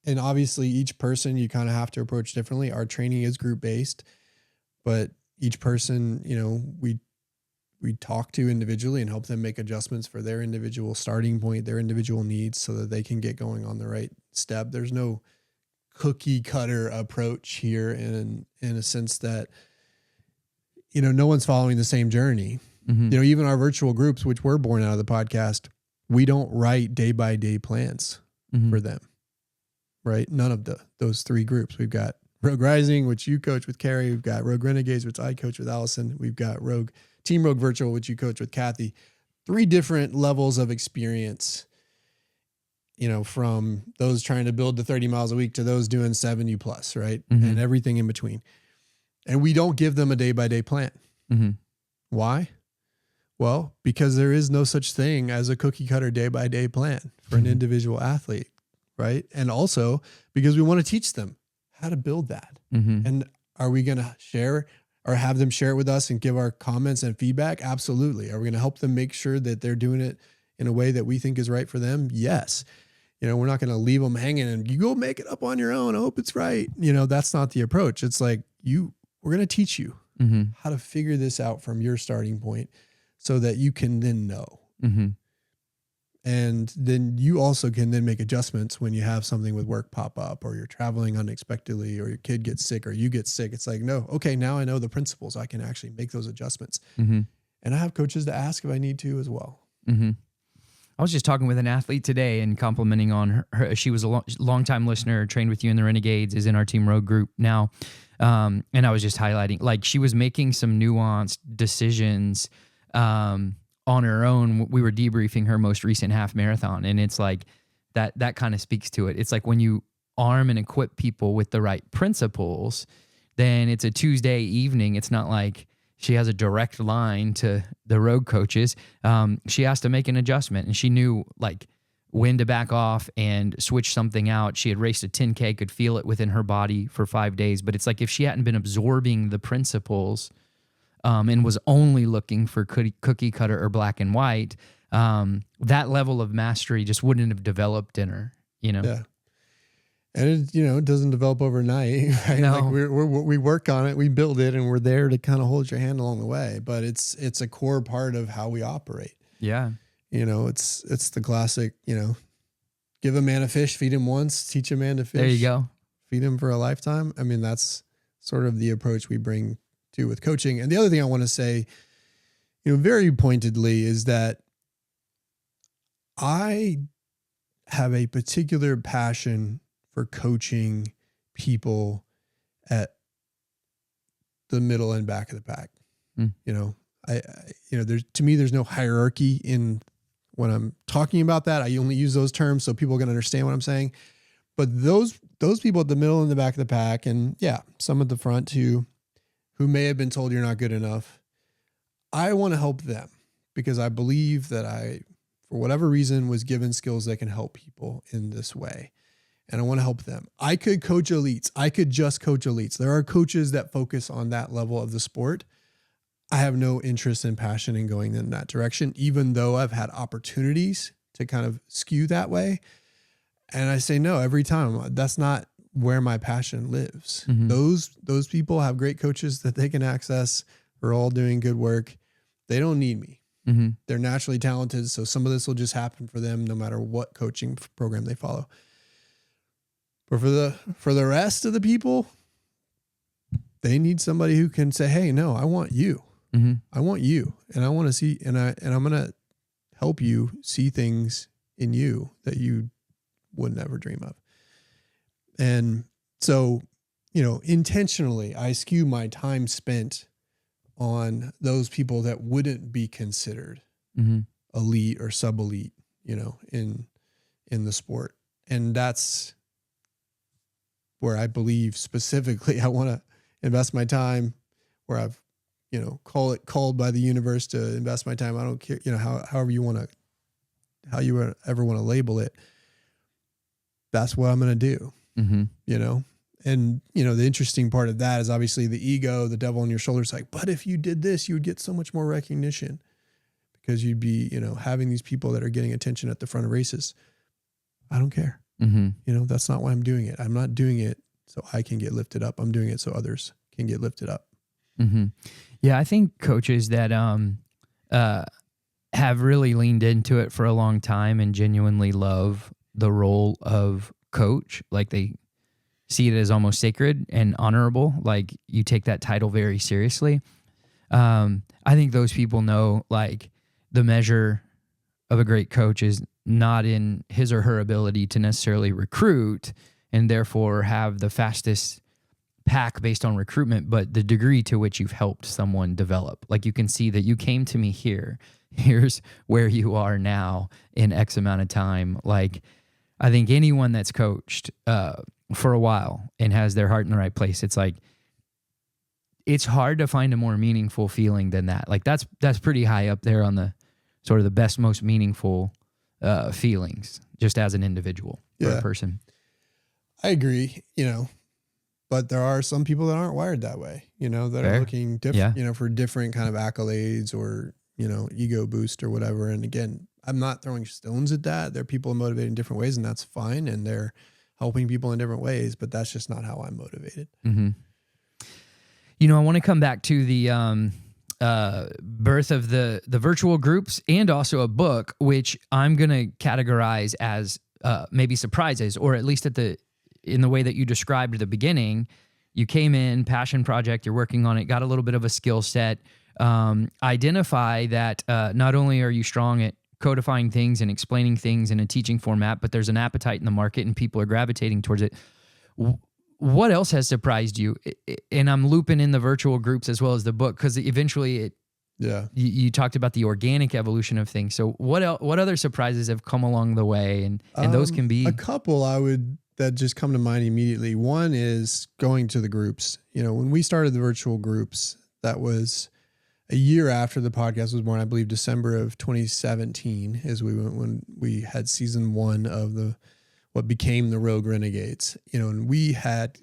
And obviously each person you kind of have to approach differently. Our training is group based, but each person, we talk to individually and help them make adjustments for their individual starting point, their individual needs so that they can get going on the right step. There's no cookie cutter approach here in a sense that, no one's following the same journey. Mm-hmm. Even our virtual groups, which were born out of the podcast, we don't write day by day plans for them, right? None of those three groups. We've got Rogue Rising, which you coach with Carrie. We've got Rogue Renegades, which I coach with Allison. We've got Team Rogue Virtual, which you coach with Kathy. 3 different levels of experience, from those trying to build to 30 miles a week to those doing 70 plus, right? Mm-hmm. And everything in between. And we don't give them a day-by-day plan. Mm-hmm. Why? Well, because there is no such thing as a cookie cutter day-by-day plan for an individual athlete, right? And also because we want to teach them how to build that. Mm-hmm. And are we going to share or have them share it with us and give our comments and feedback? Absolutely. Are we going to help them make sure that they're doing it in a way that we think is right for them? Yes. We're not going to leave them hanging and you go make it up on your own. I hope it's right. That's not the approach. It's like we're going to teach you how to figure this out from your starting point so that you can then know. Mm-hmm. And then you also can then make adjustments when you have something with work pop up or you're traveling unexpectedly or your kid gets sick or you get sick. It's like, no, okay, now I know the principles. I can actually make those adjustments. Mm-hmm. And I have coaches to ask if I need to as well. Mm-hmm. I was just talking with an athlete today and complimenting on her. She was a long-time listener, trained with you in the Renegades, is in our Team Rogue group now. And I was just highlighting, like she was making some nuanced decisions on her own. We were debriefing her most recent half marathon, and it's like that kind of speaks to it. It's like when you arm and equip people with the right principles, then it's a Tuesday evening. It's not like she has a direct line to the Rogue coaches. She has to make an adjustment, and she knew like when to back off and switch something out. She had raced a 10K, could feel it within her body for 5 days. But it's like if she hadn't been absorbing the principles and was only looking for cookie cutter or black and white, that level of mastery just wouldn't have developed in her, Yeah. And it doesn't develop overnight, right? No. Like we work on it, we build it, and we're there to kind of hold your hand along the way. But it's a core part of how we operate. Yeah. It's the classic, give a man a fish, feed him once, teach a man to fish. There you go. Feed him for a lifetime. I mean, that's sort of the approach we bring to with coaching. And the other thing I want to say, very pointedly is that I have a particular passion for coaching people at the middle and back of the pack. You know, there's no hierarchy in when I'm talking about that. I only use those terms so people can understand what I'm saying. But those people at the middle and the back of the pack, and yeah, some at the front too, who may have been told you're not good enough, I want to help them because I believe that I, for whatever reason, was given skills that can help people in this way. And I want to help them. I could coach elites. I could just coach elites. There are coaches that focus on that level of the sport. I have no interest and passion in going in that direction, even though I've had opportunities to kind of skew that way. And I say no every time. That's not where my passion lives. Mm-hmm. Those people have great coaches that they can access. We're all doing good work. They don't need me. Mm-hmm. They're naturally talented. So some of this will just happen for them no matter what coaching program they follow. But for the rest of the people, they need somebody who can say, hey, no, I want you. Mm-hmm. I want you. And I want to see, and I'm going to help you see things in you that you would never dream of. And so, intentionally, I skew my time spent on those people that wouldn't be considered elite or sub-elite, in the sport. And that's where I believe specifically I want to invest my time, where I've, called by the universe to invest my time. I don't care, however you ever want to label it. That's what I'm going to do, And, the interesting part of that is obviously the ego, the devil on your shoulder is like, but if you did this, you would get so much more recognition because you'd be, having these people that are getting attention at the front of races. I don't care. That's not why I'm doing it. I'm not doing it so I can get lifted up. I'm doing it so others can get lifted up. Mm-hmm. Yeah, I think coaches that have really leaned into it for a long time and genuinely love the role of coach, like they see it as almost sacred and honorable, like you take that title very seriously. I think those people know, like, the measure of a great coach is not in his or her ability to necessarily recruit and therefore have the fastest pack based on recruitment, but the degree to which you've helped someone develop. Like, you can see that you came to me here. Here's where you are now in X amount of time. Like, I think anyone that's coached for a while and has their heart in the right place, it's like, it's hard to find a more meaningful feeling than that. Like, that's pretty high up there on the sort of the best, most meaningful feelings just as an individual or a person. I agree, but there are some people that aren't wired that way, that Fair. are looking different, for different kind of accolades or, ego boost or whatever. And again, I'm not throwing stones at that. There are people motivated in different ways, and that's fine. And they're helping people in different ways, but that's just not how I'm motivated. Mm-hmm. I want to come back to the birth of the virtual groups and also a book, which I'm going to categorize as maybe surprises, or at least in the way that you described at the beginning. You came in, passion project, you're working on it, got a little bit of a skill set. Identify that not only are you strong at codifying things and explaining things in a teaching format, but there's an appetite in the market and people are gravitating towards it. What else has surprised you? And I'm looping in the virtual groups as well as the book, because eventually you talked about the organic evolution of things. So what other surprises have come along the way? And those can be a couple that just come to mind immediately. One is going to the groups. When we started the virtual groups, that was a year after the podcast was born. I believe December of 2017 is when we had season 1 of what became the Rogue Renegades, and we had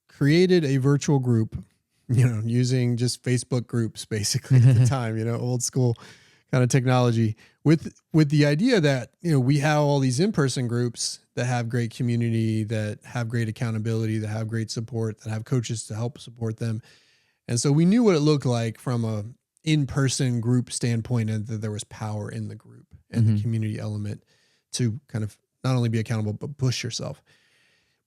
created a virtual group, using just Facebook groups basically at the time, old school kind of technology with the idea that, we have all these in-person groups that have great community, that have great accountability, that have great support, that have coaches to help support them. And so we knew what it looked like from a in-person group standpoint, and that there was power in the group and the community element to kind of not only be accountable, but push yourself.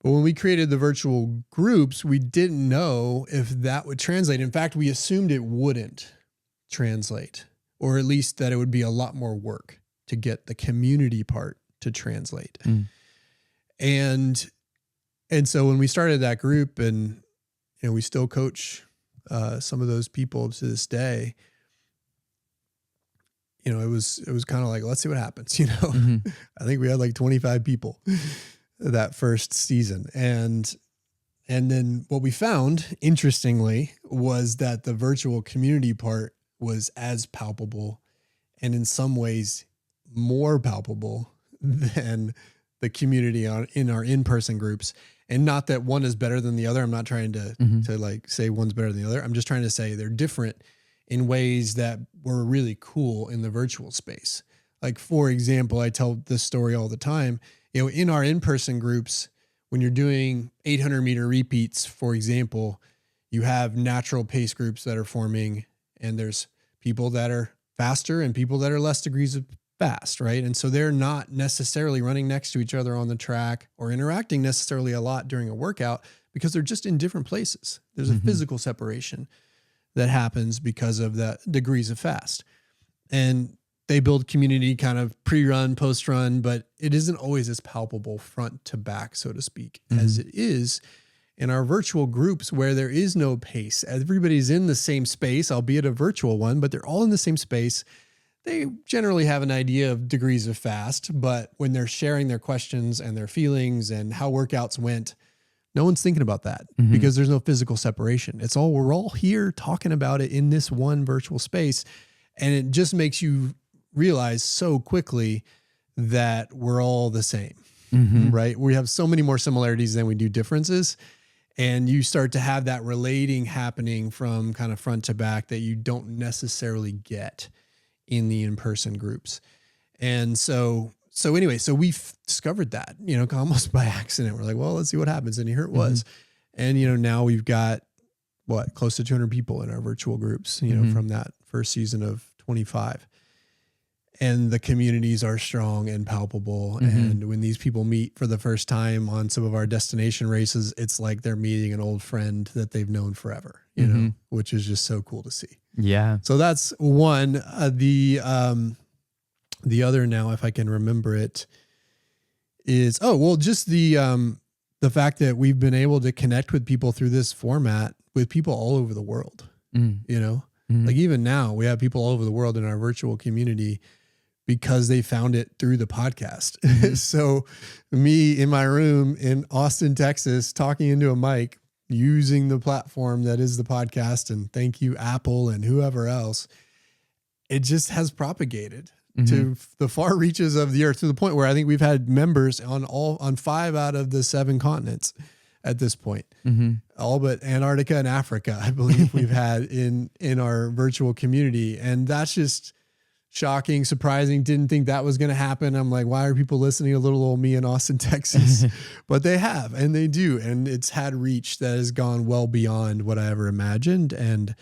But when we created the virtual groups, we didn't know if that would translate. In fact, we assumed it wouldn't translate, or at least that it would be a lot more work to get the community part to translate. Mm. And so when we started that group, and we still coach some of those people to this day, it was kind of like, let's see what happens. Mm-hmm. I think we had like 25 people that first season. And then what we found, interestingly, was that the virtual community part was as palpable, and in some ways more palpable than the community in our in-person groups. And not that one is better than the other. I'm not trying to like say one's better than the other. I'm just trying to say they're different in ways that were really cool in the virtual space. Like, for example, I tell this story all the time, in our in-person groups, when you're doing 800 meter repeats, for example, you have natural pace groups that are forming, and there's people that are faster and people that are less degrees of fast, right? And so they're not necessarily running next to each other on the track or interacting necessarily a lot during a workout, because they're just in different places. There's a physical separation that happens because of the degrees of fast. And they build community kind of pre-run, post-run, but it isn't always as palpable front to back, so to speak, as it is in our virtual groups, where there is no pace. Everybody's in the same space, albeit a virtual one, but they're all in the same space. They generally have an idea of degrees of fast, but when they're sharing their questions and their feelings and how workouts went, no one's thinking about that because there's no physical separation. We're all here talking about it in this one virtual space. And it just makes you realize so quickly that we're all the same, right? We have so many more similarities than we do differences. And you start to have that relating happening from kind of front to back that you don't necessarily get in the in-person groups. And so anyway, so we've discovered that, almost by accident. We're like, well, let's see what happens. And here it was. And, now we've got close to 200 people in our virtual groups, from that first season of 25. And the communities are strong and palpable. And when these people meet for the first time on some of our destination races, it's like they're meeting an old friend that they've known forever, which is just so cool to see. Yeah. So that's one. The other, now, if I can remember it, is, just the fact that we've been able to connect with people through this format, with people all over the world, like even now we have people all over the world in our virtual community because they found it through the podcast. So me in my room in Austin, Texas, talking into a mic, using the platform that is the podcast, and thank you, Apple and whoever else, it just has propagated to the far reaches of the earth, to the point where I think we've had members on 5 out of the 7 continents at this point. All but Antarctica and Africa, I believe we've had in our virtual community. And that's just shocking, surprising. Didn't think that was going to happen. I'm like, why are people listening to little old me in Austin, Texas? But they have, and they do. And it's had reach that has gone well beyond what I ever imagined, and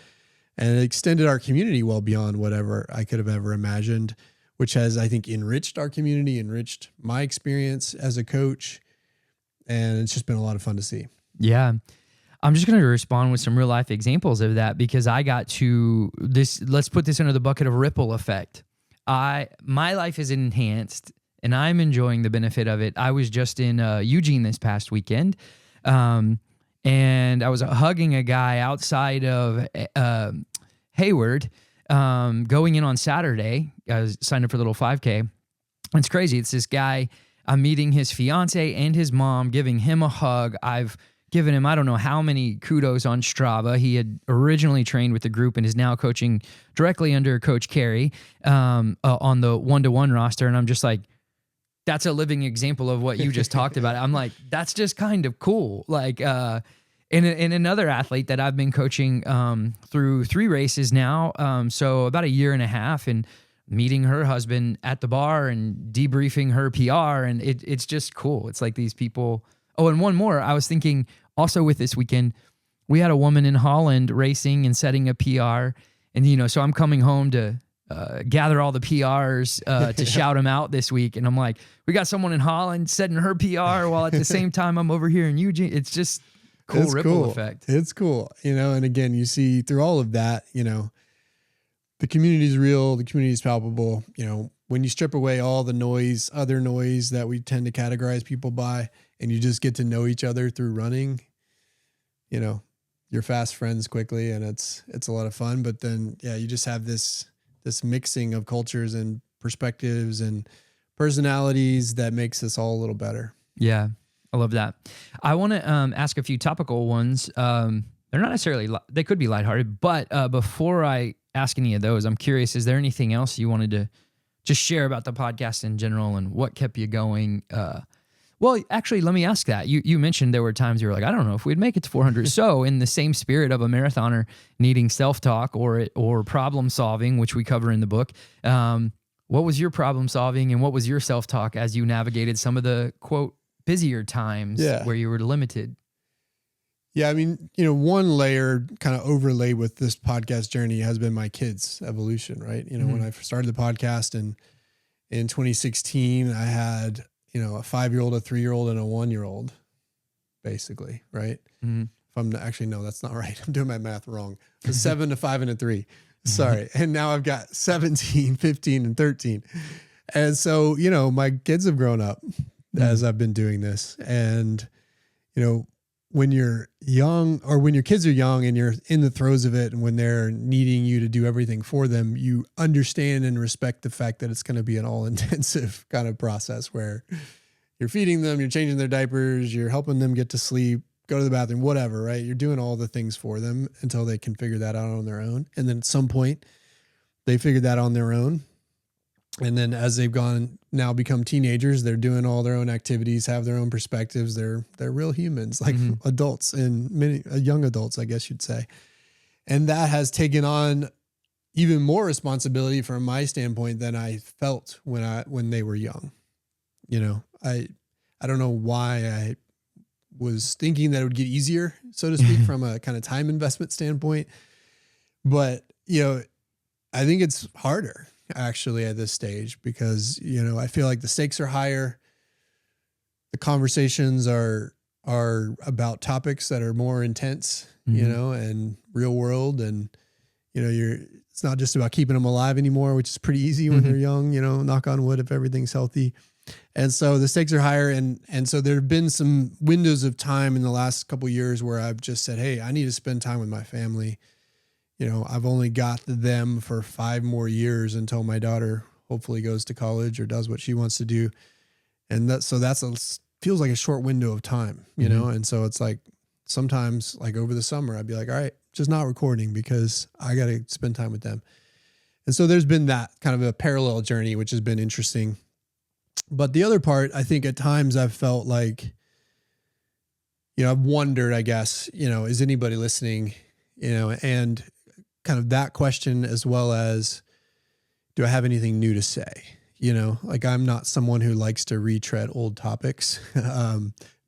it extended our community well beyond whatever I could have ever imagined, which has, I think, enriched our community, enriched my experience as a coach. And it's just been a lot of fun to see. Yeah. I'm just going to respond with some real life examples of that, because I got to this, let's put this under the bucket of ripple effect. My life is enhanced and I'm enjoying the benefit of it. I was just in Eugene this past weekend. And I was hugging a guy outside of Hayward, going in on Saturday. I was signed up for the little 5K. It's crazy. It's this guy. I'm meeting his fiance and his mom, giving him a hug. I've given him, I don't know how many kudos on Strava. He had originally trained with the group and is now coaching directly under Coach Carey on the 1-to-1 roster. And I'm just like, that's a living example of what you just talked about. I'm like, that's just kind of cool. Like, and another athlete that I've been coaching through 3 races now, so about a year and a half, and meeting her husband at the bar and debriefing her PR, and it's just cool. It's like these people. Oh, and one more. I was thinking also with this weekend, we had a woman in Holland racing and setting a PR, and so I'm coming home to gather all the PRs to shout them out this week, and I'm like, we got someone in Holland setting her PR while at the same time I'm over here in Eugene. It's just cool ripple effect. It's cool, and again, you see through all of that, the community is real, the community is palpable. When when you strip away all the noise, other noise that we tend to categorize people by, and you just get to know each other through running, you know, you're fast friends quickly, and it's a lot of fun. But then, yeah, you just have this mixing of cultures and perspectives and personalities that makes us all a little better. Yeah, I love that. I want to ask a few topical ones. They're not necessarily, they could be lighthearted, but before I ask any of those, I'm curious, is there anything else you wanted to just share about the podcast in general and what kept you going? Well, actually, let me ask that. You mentioned there were times you were like, I don't know if we'd make it to 400. So in the same spirit of a marathoner needing self-talk or problem solving, which we cover in the book, what was your problem solving and what was your self-talk as you navigated some of the, quote, busier times where you were limited? Yeah, I mean, you know, one layer kind of overlaid with this podcast journey has been my kids' evolution, right? You know, when I started the podcast in 2016, I had, you know, a 5-year-old, a 3-year-old, and a 1-year-old, basically, right? If I'm actually, no, that's not right. I'm doing my math wrong. A 7, a 5, and a 3. Sorry. And now I've got 17, 15, and 13. And so, you know, my kids have grown up as I've been doing this. And, you know, when you're young, or when your kids are young and you're in the throes of it, and when they're needing you to do everything for them, you understand and respect the fact that it's going to be an all-intensive kind of process where you're feeding them, you're changing their diapers, you're helping them get to sleep, go to the bathroom, whatever, right? You're doing all the things for them until they can figure that out on their own. And then at some point they figure that on their own. And then as they've become teenagers, they're doing all their own activities, have their own perspectives. They're real humans, like adults, and many young adults, I guess you'd say. And that has taken on even more responsibility from my standpoint than I felt when they were young. You know, I don't know why I was thinking that it would get easier, so to speak, from a kind of time investment standpoint. But, you know, I think it's harder actually at this stage because, you know, I feel like the stakes are higher. The conversations are about topics that are more intense, you know, and real world. And, you know, it's not just about keeping them alive anymore, which is pretty easy when they're young, you know, knock on wood if everything's healthy. And so the stakes are higher. And so there have been some windows of time in the last couple of years where I've just said, hey, I need to spend time with my family. You know, I've only got them for 5 more years until my daughter hopefully goes to college or does what she wants to do. And feels like a short window of time, you know? And so it's like, sometimes like over the summer, I'd be like, all right, just not recording because I got to spend time with them. And so there's been that kind of a parallel journey, which has been interesting. But the other part, I think at times I've felt like, you know, I've wondered, I guess, you know, is anybody listening, you know, and kind of that question, as well as, do I have anything new to say? You know, like I'm not someone who likes to retread old topics.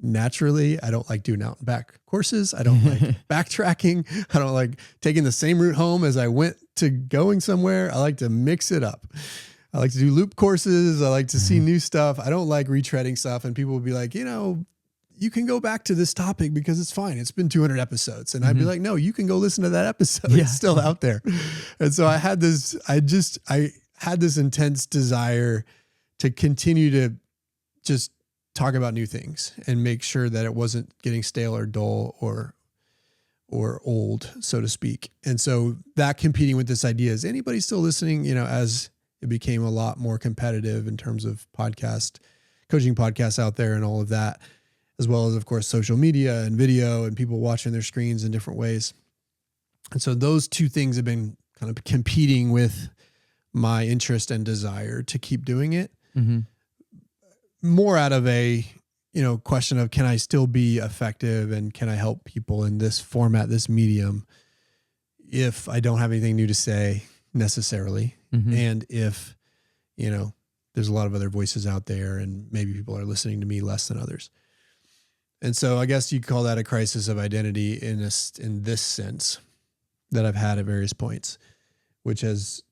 Naturally, I don't like doing out and back courses. I don't like backtracking. I don't like taking the same route home as I went to going somewhere. I like to mix it up. I like to do loop courses. I like to see new stuff. I don't like retreading stuff. And people will be like, you know, you can go back to this topic because it's fine. It's been 200 episodes. And I'd be like, no, you can go listen to that episode. Yeah. It's still out there. And so I had this intense desire to continue to just talk about new things and make sure that it wasn't getting stale or dull or old, so to speak. And so that competing with this idea, is anybody still listening, you know, as it became a lot more competitive in terms of coaching podcasts out there and all of that, as well as, of course, social media and video and people watching their screens in different ways. And so those two things have been kind of competing with my interest and desire to keep doing it. More out of a, you know, question of, can I still be effective and can I help people in this format, this medium, if I don't have anything new to say necessarily. And if, you know, there's a lot of other voices out there and maybe people are listening to me less than others. And so I guess you call that a crisis of identity in this sense that I've had at various points, which has,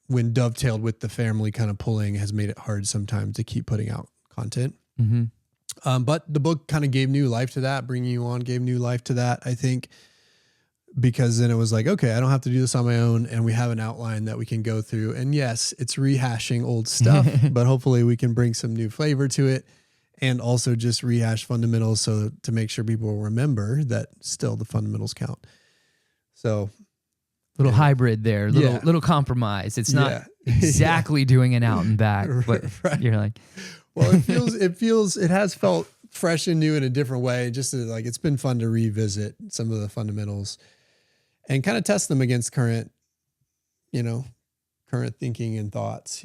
when dovetailed with the family kind of pulling, has made it hard sometimes to keep putting out content. But the book kind of gave new life to that. Bringing You On gave new life to that, I think. because then it was like, okay, I don't have to do this on my own. And we have an outline that we can go through. And yes, it's rehashing old stuff, but hopefully we can bring some new flavor to it and also just rehash fundamentals. So to make sure people will remember that still the fundamentals count. So little hybrid there, little compromise. It's not exactly doing an out and back, but you're like, well, it has felt fresh and new in a different way. Just like, it's been fun to revisit some of the fundamentals and kind of test them against current thinking and thoughts.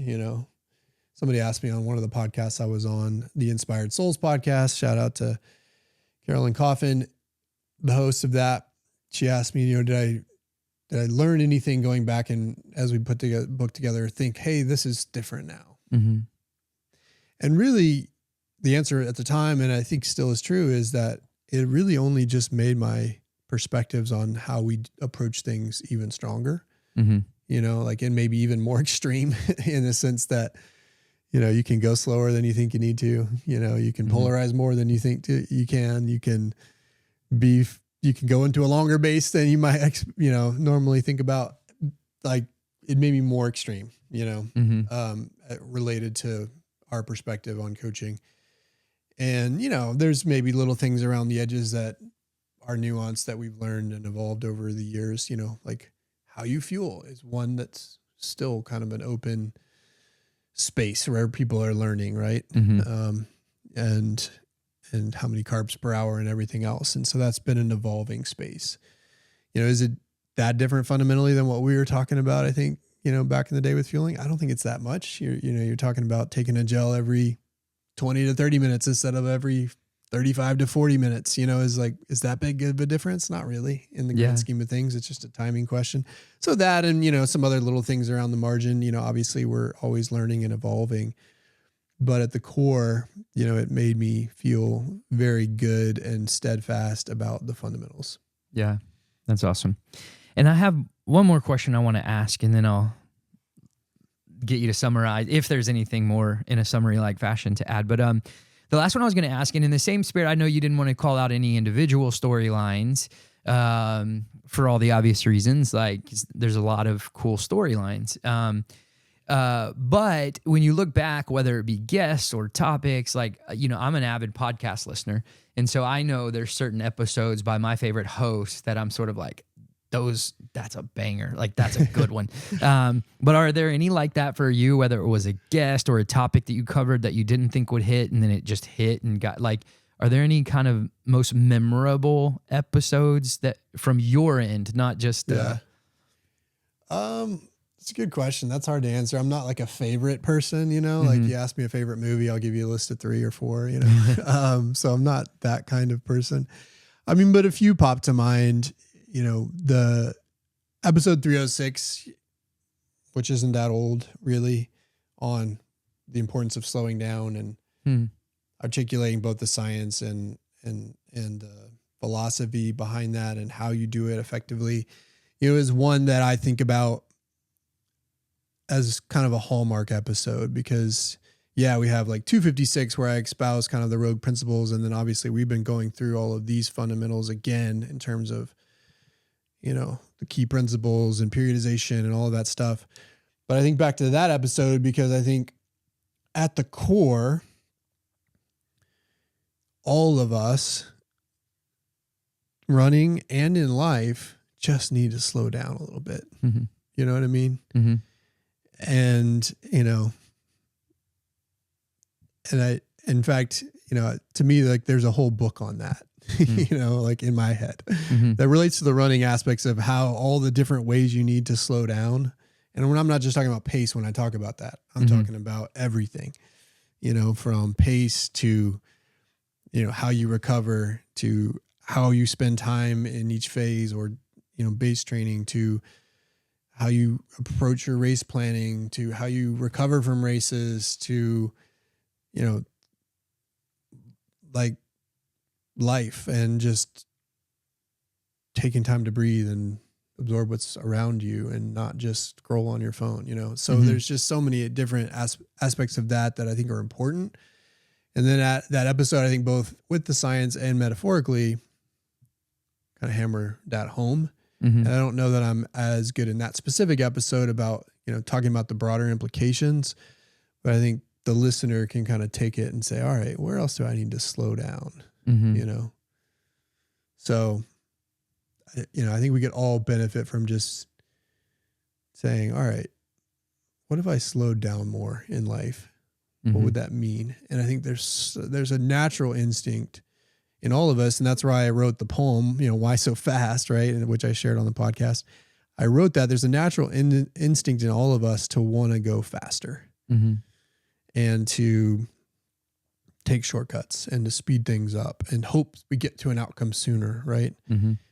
Somebody asked me on one of the podcasts I was on, the Inspired Souls podcast, shout out to Carolyn Coffin, the host of that. She asked me, did I learn anything going back and as we put the book together, think, hey, this is different now. Mm-hmm. And really the answer at the time, and I think still is true, is that it really only just made my perspectives on how we approach things even stronger, mm-hmm. And maybe even more extreme in the sense that, you can go slower than you think you need to, you can polarize more than you think you can, you can go into a longer base than you might, normally think about. Like, it made me more extreme, Mm-hmm. Related to our perspective on coaching. And, there's maybe little things around the edges that are nuanced that we've learned and evolved over the years, like how you fuel is one that's still kind of an open space where people are learning, right? Mm-hmm. And how many carbs per hour and everything else. And so that's been an evolving space. Is it that different fundamentally than what we were talking about? I think, back in the day with fueling, I don't think it's that much. You're talking about taking a gel every 20 to 30 minutes instead of every 35 to 40 minutes, is that big of a difference? Not really in the grand scheme of things. It's just a timing question. So that, and, some other little things around the margin, obviously we're always learning and evolving, but at the core, it made me feel very good and steadfast about the fundamentals. Yeah, that's awesome. And I have one more question I want to ask, and then I'll get you to summarize if there's anything more in a summary-like fashion to add. But the last one I was going to ask, and in the same spirit, I know you didn't want to call out any individual storylines for all the obvious reasons. Like, there's a lot of cool storylines. But when you look back, whether it be guests or topics, like, I'm an avid podcast listener. And so I know there's certain episodes by my favorite hosts that I'm sort of like, that's a banger. Like, that's a good one. But are there any like that for you, whether it was a guest or a topic that you covered that you didn't think would hit and then it just hit and got like, are there any kind of most memorable episodes that from your end, not just, It's a good question. That's hard to answer. I'm not like a favorite person, Mm-hmm. like you ask me a favorite movie, I'll give you a list of 3 or 4, so I'm not that kind of person. I mean, but a few pop to mind, the episode 306, which isn't that old really, on the importance of slowing down and articulating both the science and philosophy behind that and how you do it effectively, is one that I think about as kind of a hallmark episode because we have like 256 where I espouse kind of the rogue principles. And then obviously we've been going through all of these fundamentals again in terms of, the key principles and periodization and all of that stuff. But I think back to that episode because I think at the core, all of us running and in life just need to slow down a little bit. Mm-hmm. You know what I mean? Mm-hmm. And, in fact, to me, like there's a whole book on that, like in my head that relates to the running aspects of how all the different ways you need to slow down. And when I'm not just talking about pace, when I talk about that, I'm talking about everything, from pace to, how you recover to how you spend time in each phase or, base training to how you approach your race planning to how you recover from races to, like life and just taking time to breathe and absorb what's around you and not just scroll on your phone, So there's just so many different aspects of that I think are important. And then at that episode, I think both with the science and metaphorically kind of hammer that home And I don't know that I'm as good in that specific episode about, talking about the broader implications, but I think the listener can kind of take it and say, all right, where else do I need to slow down? So, I think we could all benefit from just saying, all right, what if I slowed down more in life? What would that mean? And I think there's a natural instinct in all of us. And that's why I wrote the poem, Why So Fast, right? Which I shared on the podcast. I wrote that there's a natural instinct in all of us to want to go faster and to take shortcuts and to speed things up and hope we get to an outcome sooner, right?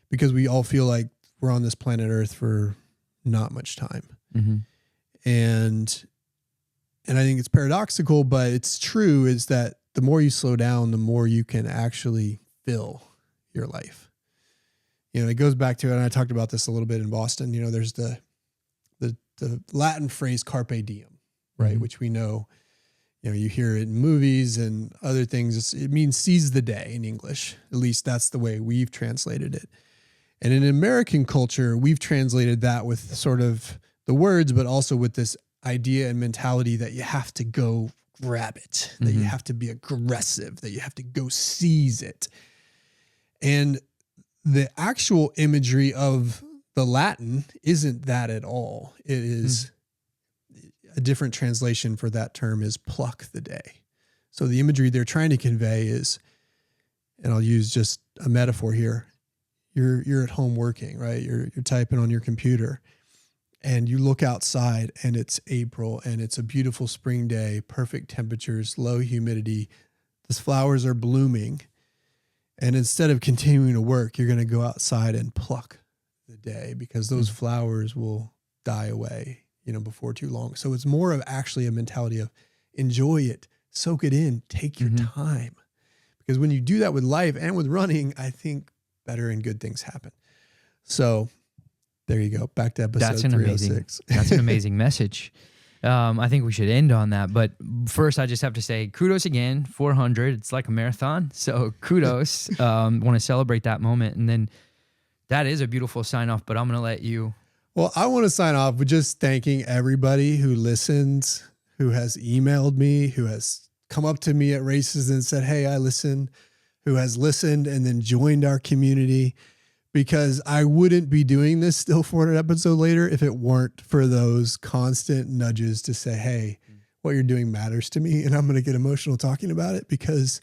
Because we all feel like we're on this planet Earth for not much time. And I think it's paradoxical, but it's true, is that the more you slow down, the more you can actually fill your life. It goes back to, and I talked about this a little bit in Boston, there's the Latin phrase carpe diem, right? Which we know, you hear it in movies and other things. It means seize the day in English. At least that's the way we've translated it. And in American culture, we've translated that with sort of the words, but also with this idea and mentality that you have to go grab it, that you have to be aggressive, that you have to go seize it. And the actual imagery of the Latin isn't that at all. It is a different translation for that term is pluck the day. So the imagery they're trying to convey is, and I'll use just a metaphor here. You're at home working, right? You're typing on your computer, and you look outside and it's April and it's a beautiful spring day, perfect temperatures, low humidity. The flowers are blooming. And instead of continuing to work, you're going to go outside and pluck the day because those flowers will die away, before too long. So it's more of actually a mentality of enjoy it, soak it in, take your time. Because when you do that with life and with running, I think better and good things happen. So there you go. Back to episode 306. That's an amazing message. I think we should end on that. But first, I just have to say kudos again, 400. It's like a marathon. So kudos. Want to celebrate that moment. And then that is a beautiful sign off, but I'm going to let you. Well, I want to sign off with just thanking everybody who listens, who has emailed me, who has come up to me at races and said, hey, I listen, who has listened and then joined our community. Because I wouldn't be doing this still 400 episodes later if it weren't for those constant nudges to say, hey, what you're doing matters to me. And I'm going to get emotional talking about it because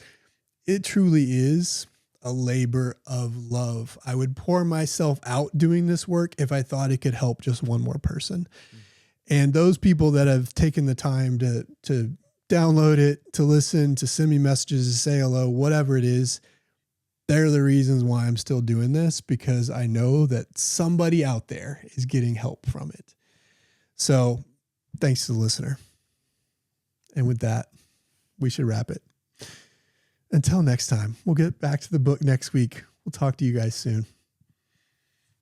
it truly is a labor of love. I would pour myself out doing this work if I thought it could help just one more person. And those people that have taken the time to download it, to listen, to send me messages, to say hello, whatever it is, they're the reasons why I'm still doing this, because I know that somebody out there is getting help from it. So thanks to the listener. And with that, we should wrap it. Until next time, we'll get back to the book next week. We'll talk to you guys soon.